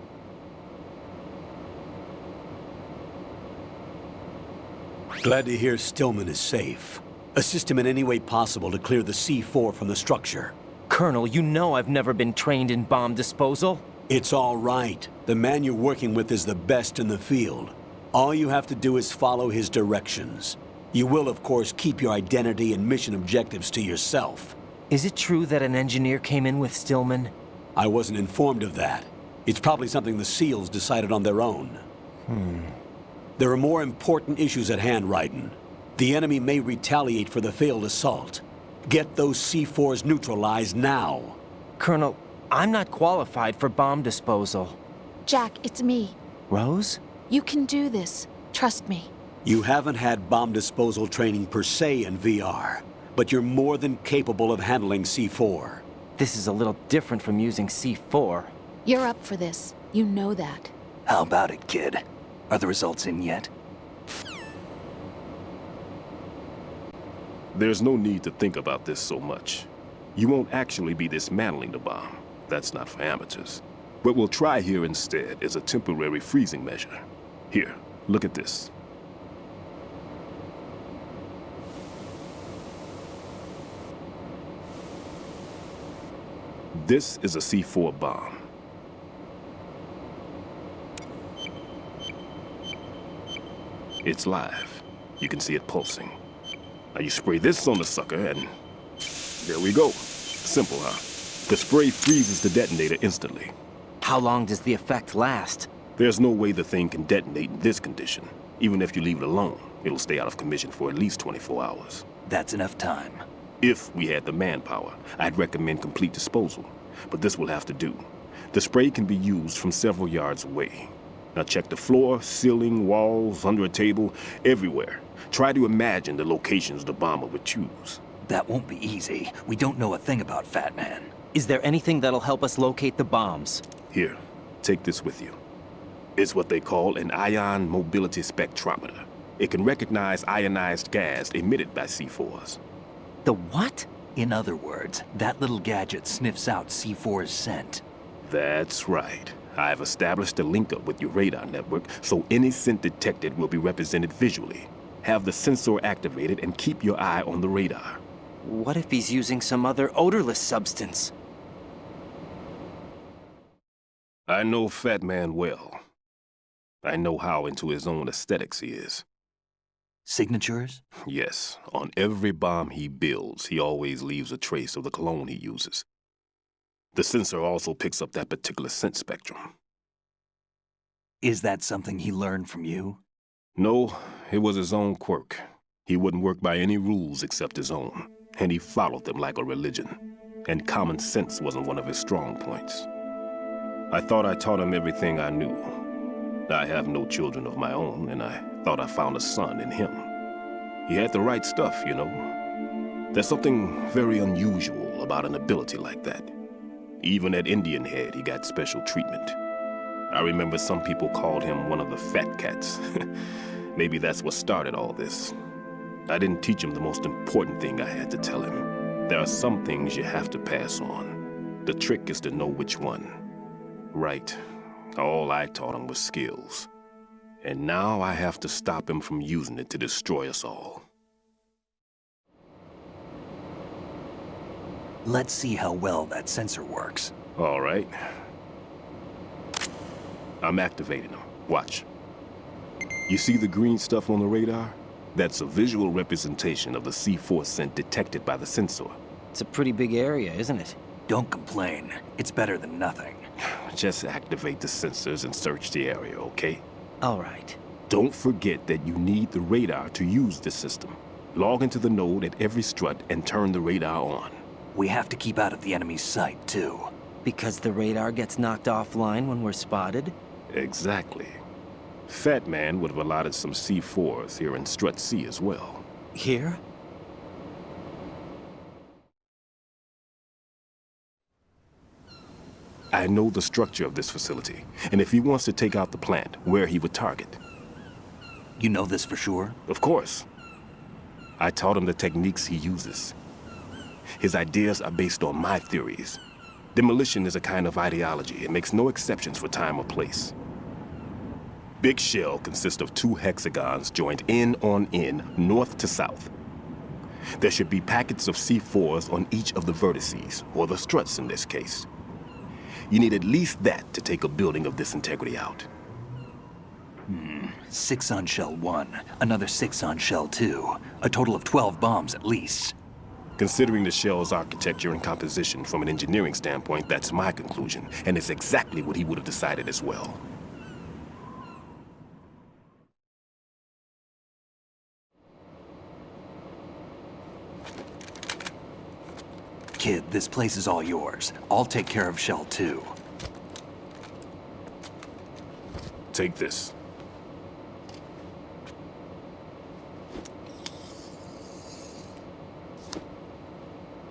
Glad to hear Stillman is safe. Assist him in any way possible to clear the C4 from the structure. Colonel, you know I've never been trained in bomb disposal. It's all right. The man you're working with is the best in the field. All you have to do is follow his directions. You will, of course, keep your identity and mission objectives to yourself. Is it true that an engineer came in with Stillman? I wasn't informed of that. It's probably something the SEALs decided on their own. There are more important issues at hand, Rayden. The enemy may retaliate for the failed assault. Get those C4s neutralized now. Colonel, I'm not qualified for bomb disposal. Jack, it's me. Rose? You can do this. Trust me. You haven't had bomb disposal training per se in VR, but you're more than capable of handling C4. This is a little different from using C4. You're up for this. You know that. How about it, kid? Are the results in yet? There's no need to think about this so much. You won't actually be dismantling the bomb. That's not for amateurs. What we'll try here instead is a temporary freezing measure. Here, look at this. This is a C4 bomb. It's live. You can see it pulsing. Now you spray this on the sucker and There we go. Simple, huh? The spray freezes the detonator instantly. How long does the effect last? There's no way the thing can detonate in this condition. Even if you leave it alone, it'll stay out of commission for at least 24 hours. That's enough time. If we had the manpower, I'd recommend complete disposal. But this will have to do. The spray can be used from several yards away. Now check the floor, ceiling, walls, under a table, everywhere. Try to imagine the locations the bomber would choose. That won't be easy. We don't know a thing about Fat Man. Is there anything that'll help us locate the bombs? Here, take this with you. It's what they call an ion mobility spectrometer. It can recognize ionized gas emitted by C4s. The what? In other words, that little gadget sniffs out C4's scent. That's right. I've established a link-up with your radar network, so any scent detected will be represented visually. Have the sensor activated and keep your eye on the radar. What if he's using some other odorless substance? I know Fat Man well. I know how into his own aesthetics he is. Signatures? Yes. On every bomb he builds, he always leaves a trace of the cologne he uses. The sensor also picks up that particular scent spectrum. Is that something he learned from you? No, it was his own quirk. He wouldn't work by any rules except his own, and he followed them like a religion. And common sense wasn't one of his strong points. I thought I taught him everything I knew. I have no children of my own, and I thought I found a son in him. He had the right stuff, you know. There's something very unusual about an ability like that. Even at Indian Head, he got special treatment. I remember some people called him one of the fat cats. Maybe that's what started all this. I didn't teach him the most important thing I had to tell him. There are some things you have to pass on. The trick is to know which one. Right. All I taught him was skills. And now I have to stop him from using it to destroy us all. Let's see how well that sensor works. All right. I'm activating them. Watch. You see the green stuff on the radar? That's a visual representation of the C4 scent detected by the sensor. It's a pretty big area, isn't it? Don't complain. It's better than nothing. Just activate the sensors and search the area, okay? All right. Don't forget that you need the radar to use this system. Log into the node at every strut and turn the radar on. We have to keep out of the enemy's sight, too. Because the radar gets knocked offline when we're spotted? Exactly. Fat Man would have allotted some C4s here in Strut C as well. Here? I know the structure of this facility, and if he wants to take out the plant, where he would target. You know this for sure? Of course. I taught him the techniques he uses. His ideas are based on my theories. Demolition is a kind of ideology. It makes no exceptions for time or place. Big shell consists of 2 hexagons joined end on end, north to south. There should be packets of C4s on each of the vertices, or the struts in this case. You need at least that to take a building of this integrity out. 6 on shell 1, another 6 on shell 2. A total of 12 bombs at least. Considering the shell's architecture and composition from an engineering standpoint, that's my conclusion, and it's exactly what he would have decided as well. Kid, this place is all yours. I'll take care of shell 2. Take this.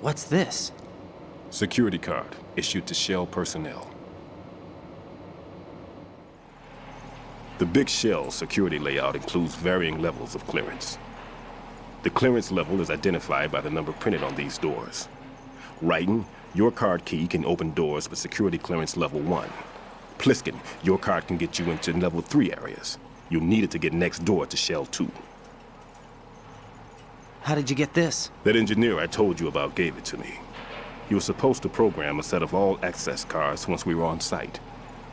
What's this? Security card, issued to Shell personnel. The Big Shell security layout includes varying levels of clearance. The clearance level is identified by the number printed on these doors. Rayden, your card key can open doors with security clearance level 1. Pliskin, your card can get you into level 3 areas. You'll need it to get next door to Shell 2. How did you get this? That engineer I told you about gave it to me. He was supposed to program a set of all access cards once we were on site.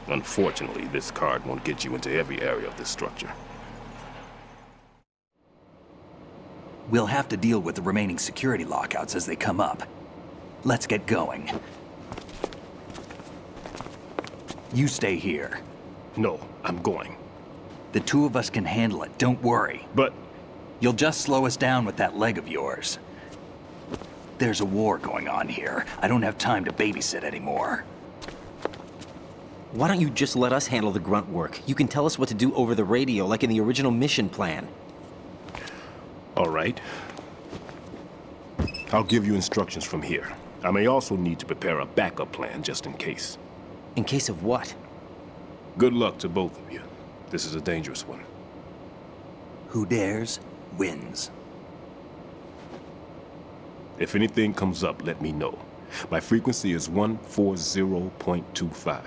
Unfortunately, this card won't get you into every area of this structure. We'll have to deal with the remaining security lockouts as they come up. Let's get going. You stay here. No, I'm going. The two of us can handle it, don't worry. But... You'll just slow us down with that leg of yours. There's a war going on here. I don't have time to babysit anymore. Why don't you just let us handle the grunt work? You can tell us what to do over the radio, like in the original mission plan. All right. I'll give you instructions from here. I may also need to prepare a backup plan just in case. In case of what? Good luck to both of you. This is a dangerous one. Who dares, wins. If anything comes up, let me know. My frequency is 140.25.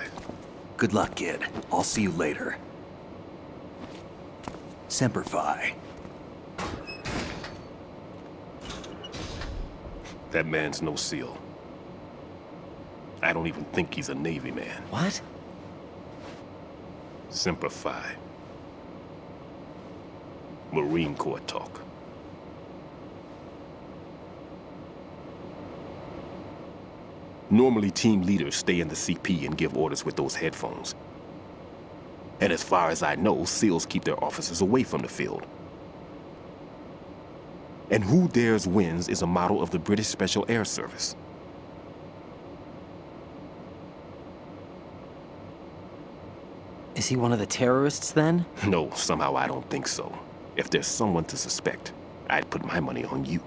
Good luck, kid. I'll see you later. Semper Fi. That man's no SEAL. I don't even think he's a Navy man. What? Semper Fi. Marine Corps talk. Normally, team leaders stay in the CP and give orders with those headphones. And as far as I know, SEALs keep their officers away from the field. And Who Dares Wins is a model of the British Special Air Service. Is he one of the terrorists, then? No, somehow I don't think so. If there's someone to suspect, I'd put my money on you.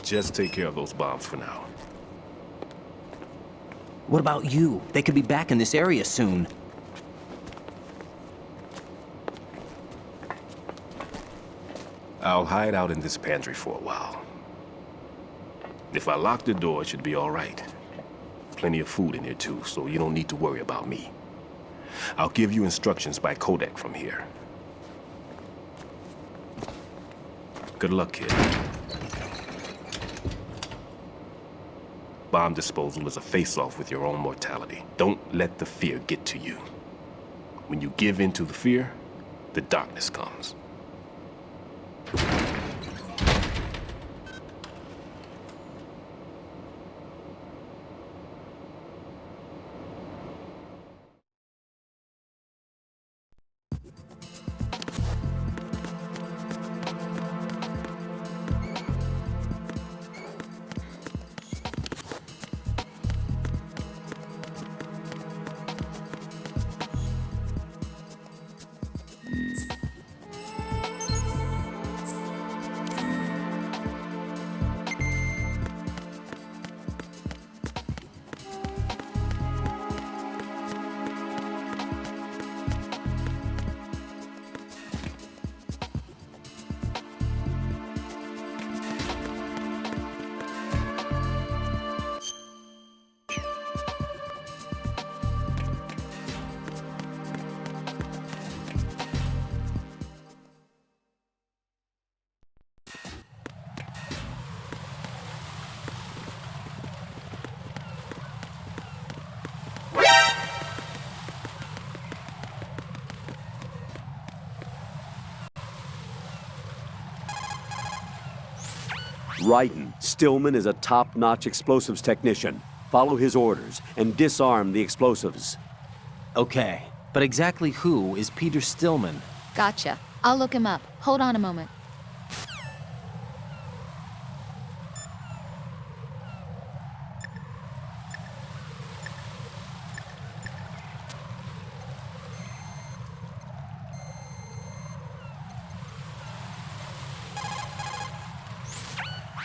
Just take care of those bombs for now. What about you? They could be back in this area soon. I'll hide out in this pantry for a while. If I lock the door, it should be all right. Plenty of food in here too, so you don't need to worry about me. I'll give you instructions by codec from here. Good luck, kid. Bomb disposal is a face-off with your own mortality. Don't let the fear get to you. When you give in to the fear, the darkness comes. Rayden, Stillman is a top-notch explosives technician. Follow his orders and disarm the explosives. Okay, but exactly who is Peter Stillman? Gotcha. I'll look him up. Hold on a moment.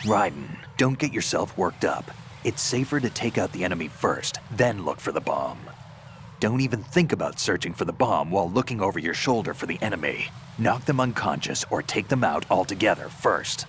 Rayden, don't get yourself worked up. It's safer to take out the enemy first, then look for the bomb. Don't even think about searching for the bomb while looking over your shoulder for the enemy. Knock them unconscious or take them out altogether first.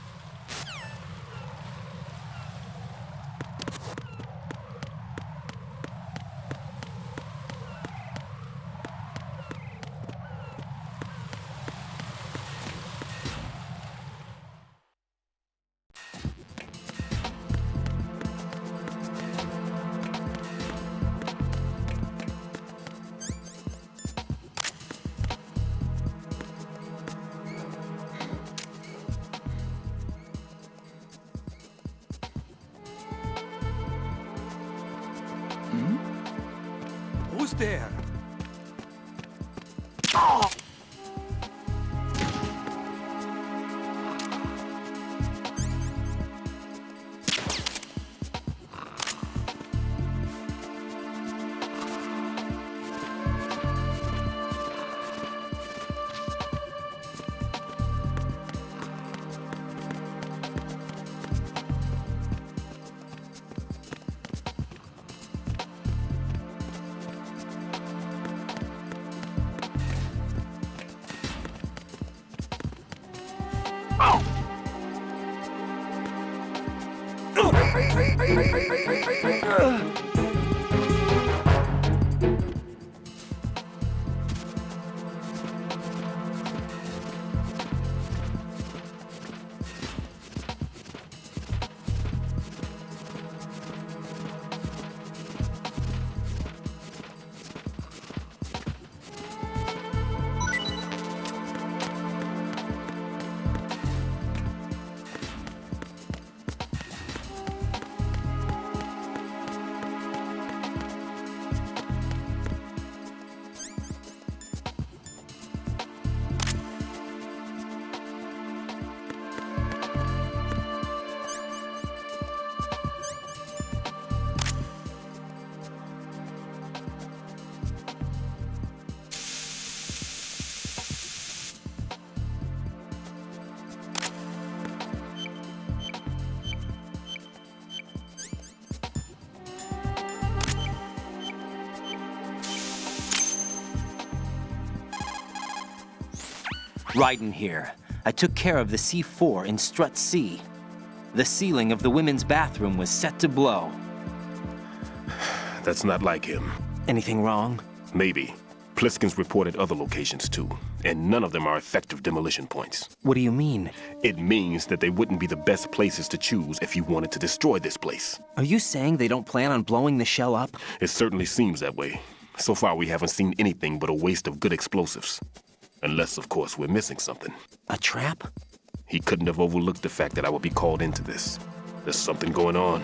Who's there? Rayden here. I took care of the C4 in Strut C. The ceiling of the women's bathroom was set to blow. That's not like him. Anything wrong? Maybe. Pliskin's reported other locations too, and none of them are effective demolition points. What do you mean? It means that they wouldn't be the best places to choose if you wanted to destroy this place. Are you saying they don't plan on blowing the shell up? It certainly seems that way. So far, we haven't seen anything but a waste of good explosives. Unless, of course, we're missing something. A trap? He couldn't have overlooked the fact that I would be called into this. There's something going on.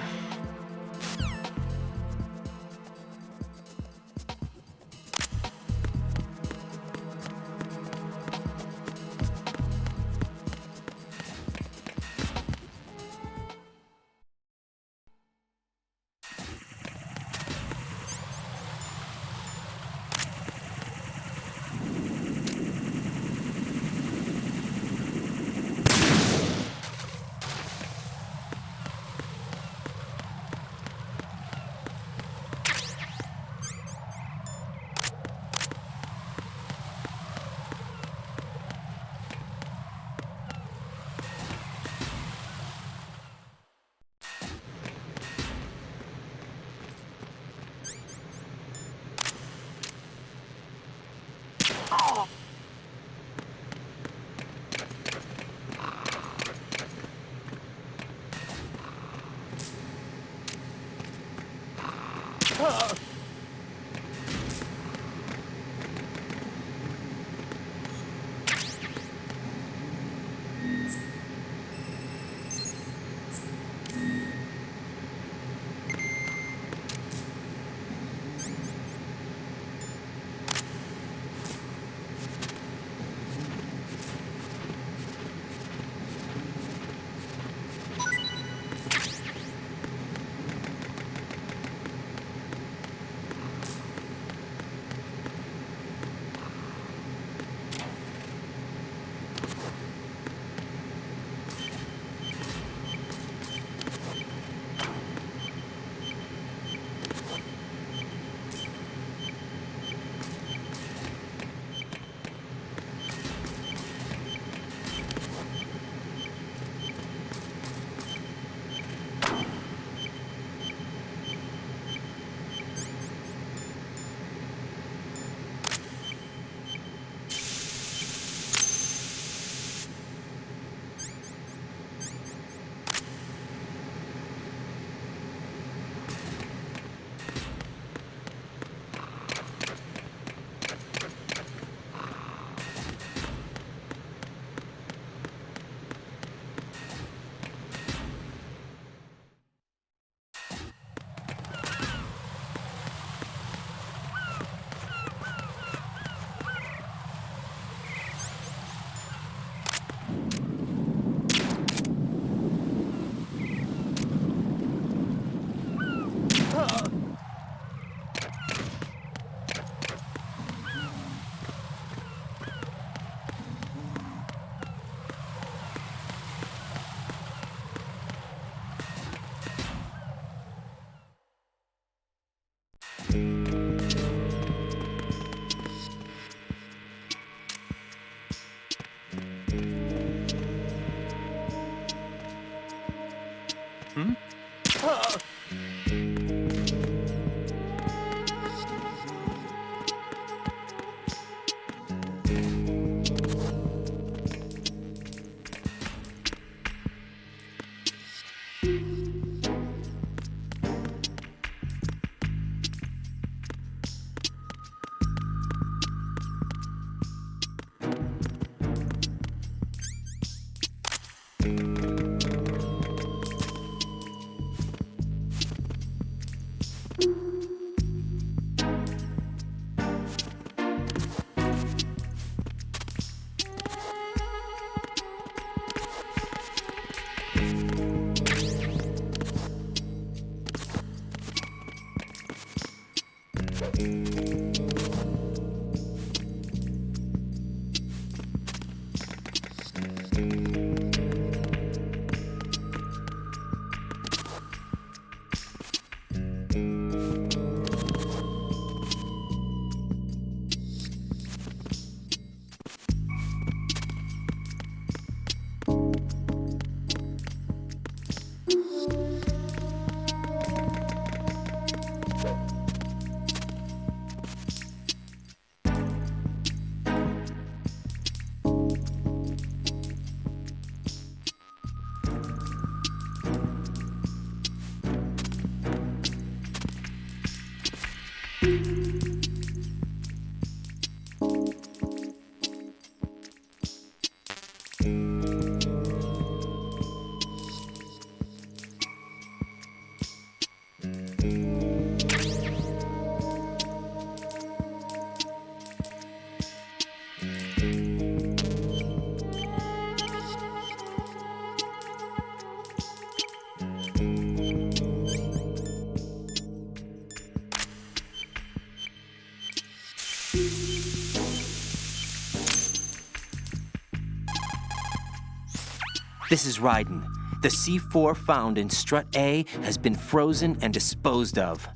This is Rayden. The C4 found in Strut A has been frozen and disposed of.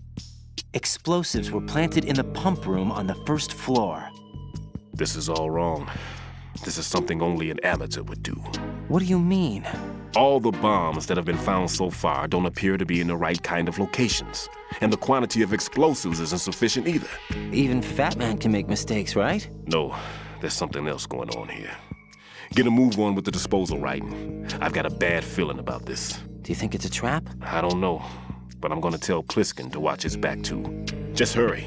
Explosives were planted in the pump room on the first floor. This is all wrong. This is something only an amateur would do. What do you mean? All the bombs that have been found so far don't appear to be in the right kind of locations. And the quantity of explosives isn't sufficient either. Even Fat Man can make mistakes, right? No, there's something else going on here. Get a move on with the disposal, Rayden. I've got a bad feeling about this. Do you think it's a trap? I don't know, but I'm gonna tell Pliskin to watch his back too. Just hurry.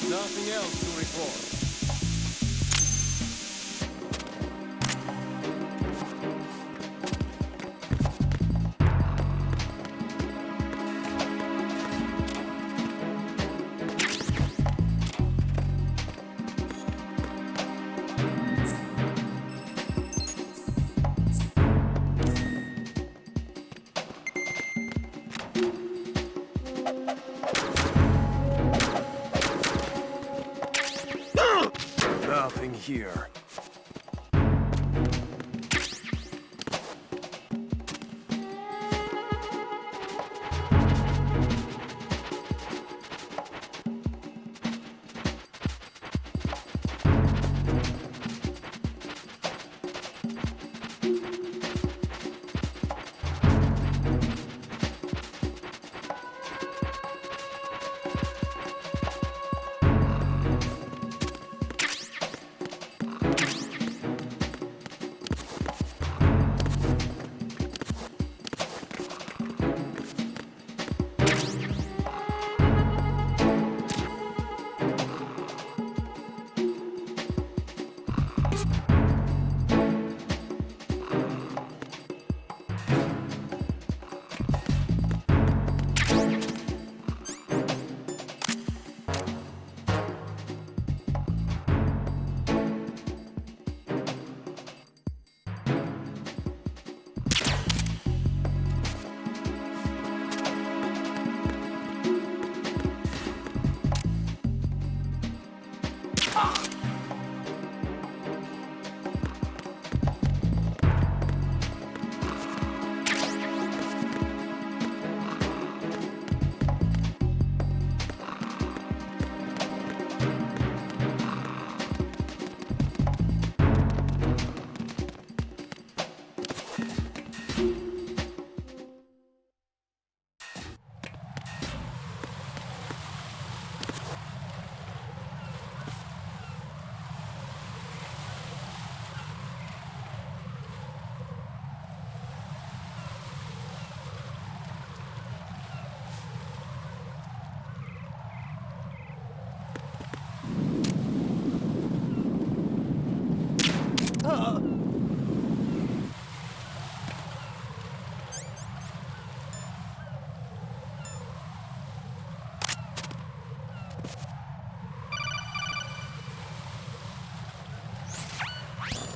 Nothing else to report. Nothing here.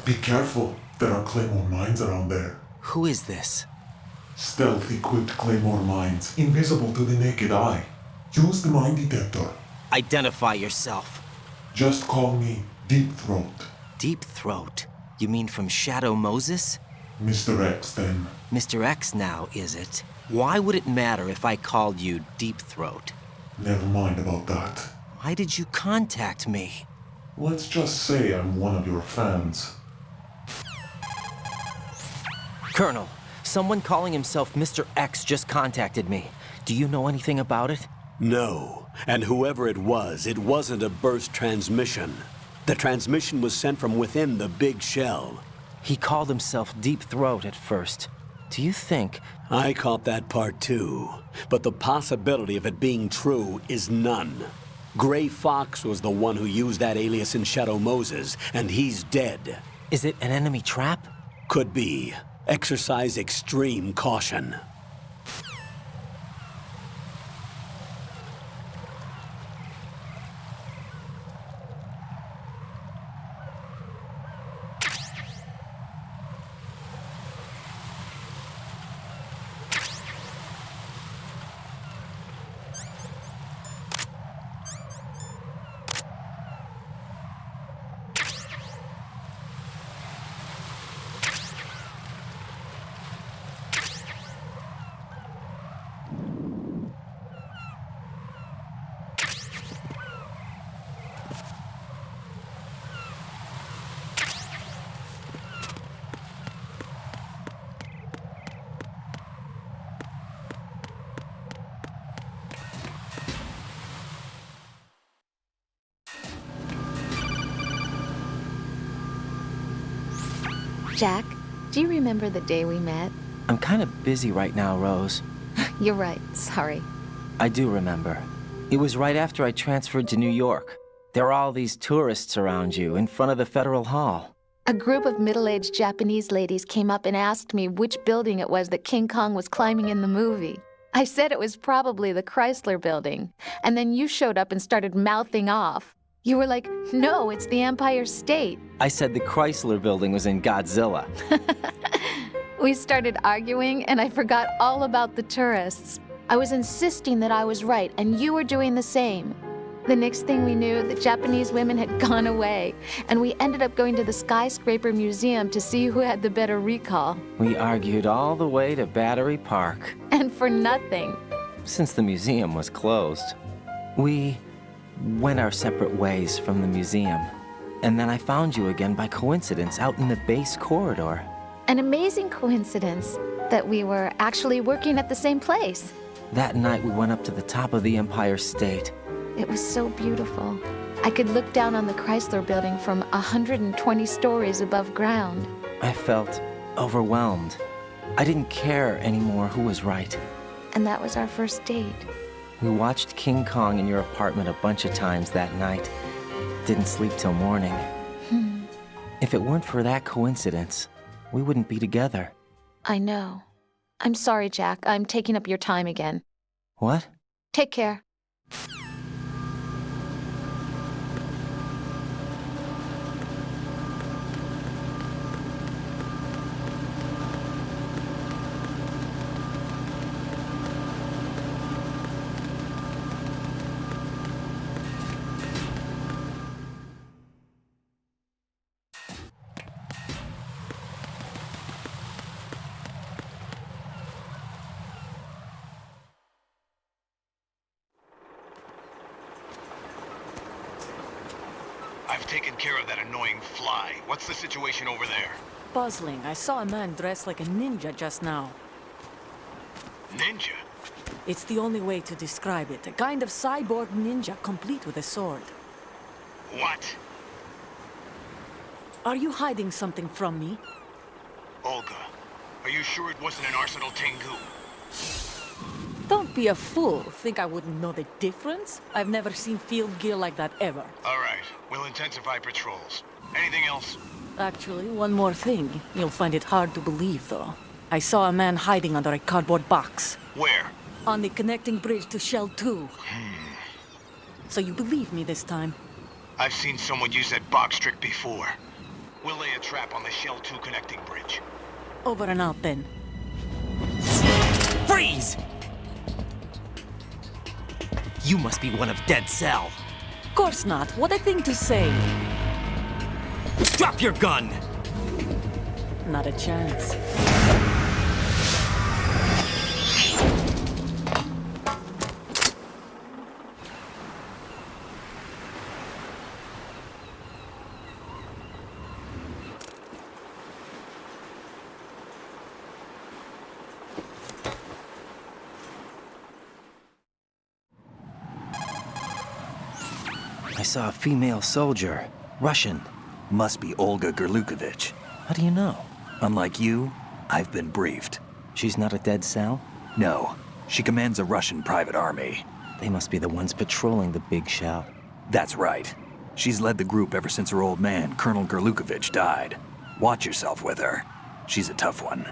Be careful, there are claymore mines around there. Who is this? Stealth-equipped claymore mines, invisible to the naked eye. Use the mine detector. Identify yourself. Just call me Deep Throat. Deep Throat? You mean from Shadow Moses? Mr. X, then. Mr. X now, is it? Why would it matter if I called you Deep Throat? Never mind about that. Why did you contact me? Let's just say I'm one of your fans. Colonel, someone calling himself Mr. X just contacted me. Do you know anything about it? No. And whoever it wasn't a burst transmission. The transmission was sent from within the big shell. He called himself Deep Throat at first. Do you think... I caught that part too. But the possibility of it being true is none. Gray Fox was the one who used that alias in Shadow Moses, and he's dead. Is it an enemy trap? Could be. Exercise extreme caution. Jack, do you remember the day we met? I'm kind of busy right now, Rose. You're right, sorry. I do remember. It was right after I transferred to New York. There were all these tourists around you in front of the Federal Hall. A group of middle-aged Japanese ladies came up and asked me which building it was that King Kong was climbing in the movie. I said it was probably the Chrysler building, and then you showed up and started mouthing off. You were like, no, it's the Empire State. I said the Chrysler building was in Godzilla. We started arguing, and I forgot all about the tourists. I was insisting that I was right, and you were doing the same. The next thing we knew, the Japanese women had gone away, and we ended up going to the Skyscraper Museum to see who had the better recall. We argued all the way to Battery Park. And for nothing. Since the museum was closed, we went our separate ways from the museum. And then I found you again by coincidence out in the base corridor. An amazing coincidence that we were actually working at the same place. That night we went up to the top of the Empire State. It was so beautiful. I could look down on the Chrysler building from 120 stories above ground. I felt overwhelmed. I didn't care anymore who was right. And that was our first date. We watched King Kong in your apartment a bunch of times that night. Didn't sleep till morning. If it weren't for that coincidence, we wouldn't be together. I know. I'm sorry, Jack. I'm taking up your time again. What? Take care. I've taken care of that annoying fly. What's the situation over there? Puzzling. I saw a man dressed like a ninja just now. Ninja? It's the only way to describe it. A kind of cyborg ninja, complete with a sword. What? Are you hiding something from me? Olga, are you sure it wasn't an Arsenal Tengu? Don't be a fool. Think I wouldn't know the difference? I've never seen field gear like that ever. All right, we'll intensify patrols. Anything else? Actually, one more thing. You'll find it hard to believe, though. I saw a man hiding under a cardboard box. Where? On the connecting bridge to Shell 2. So you believe me this time? I've seen someone use that box trick before. We'll lay a trap on the Shell 2 connecting bridge. Over and out, then. Freeze! You must be one of Dead Cell. Course not. What a thing to say. Drop your gun! Not a chance. I saw a female soldier. Russian. Must be Olga Gerlukovich. How do you know? Unlike you, I've been briefed. She's not a Dead Cell? No. She commands a Russian private army. They must be the ones patrolling the Big Shell. That's right. She's led the group ever since her old man, Colonel Gerlukovich, died. Watch yourself with her. She's a tough one.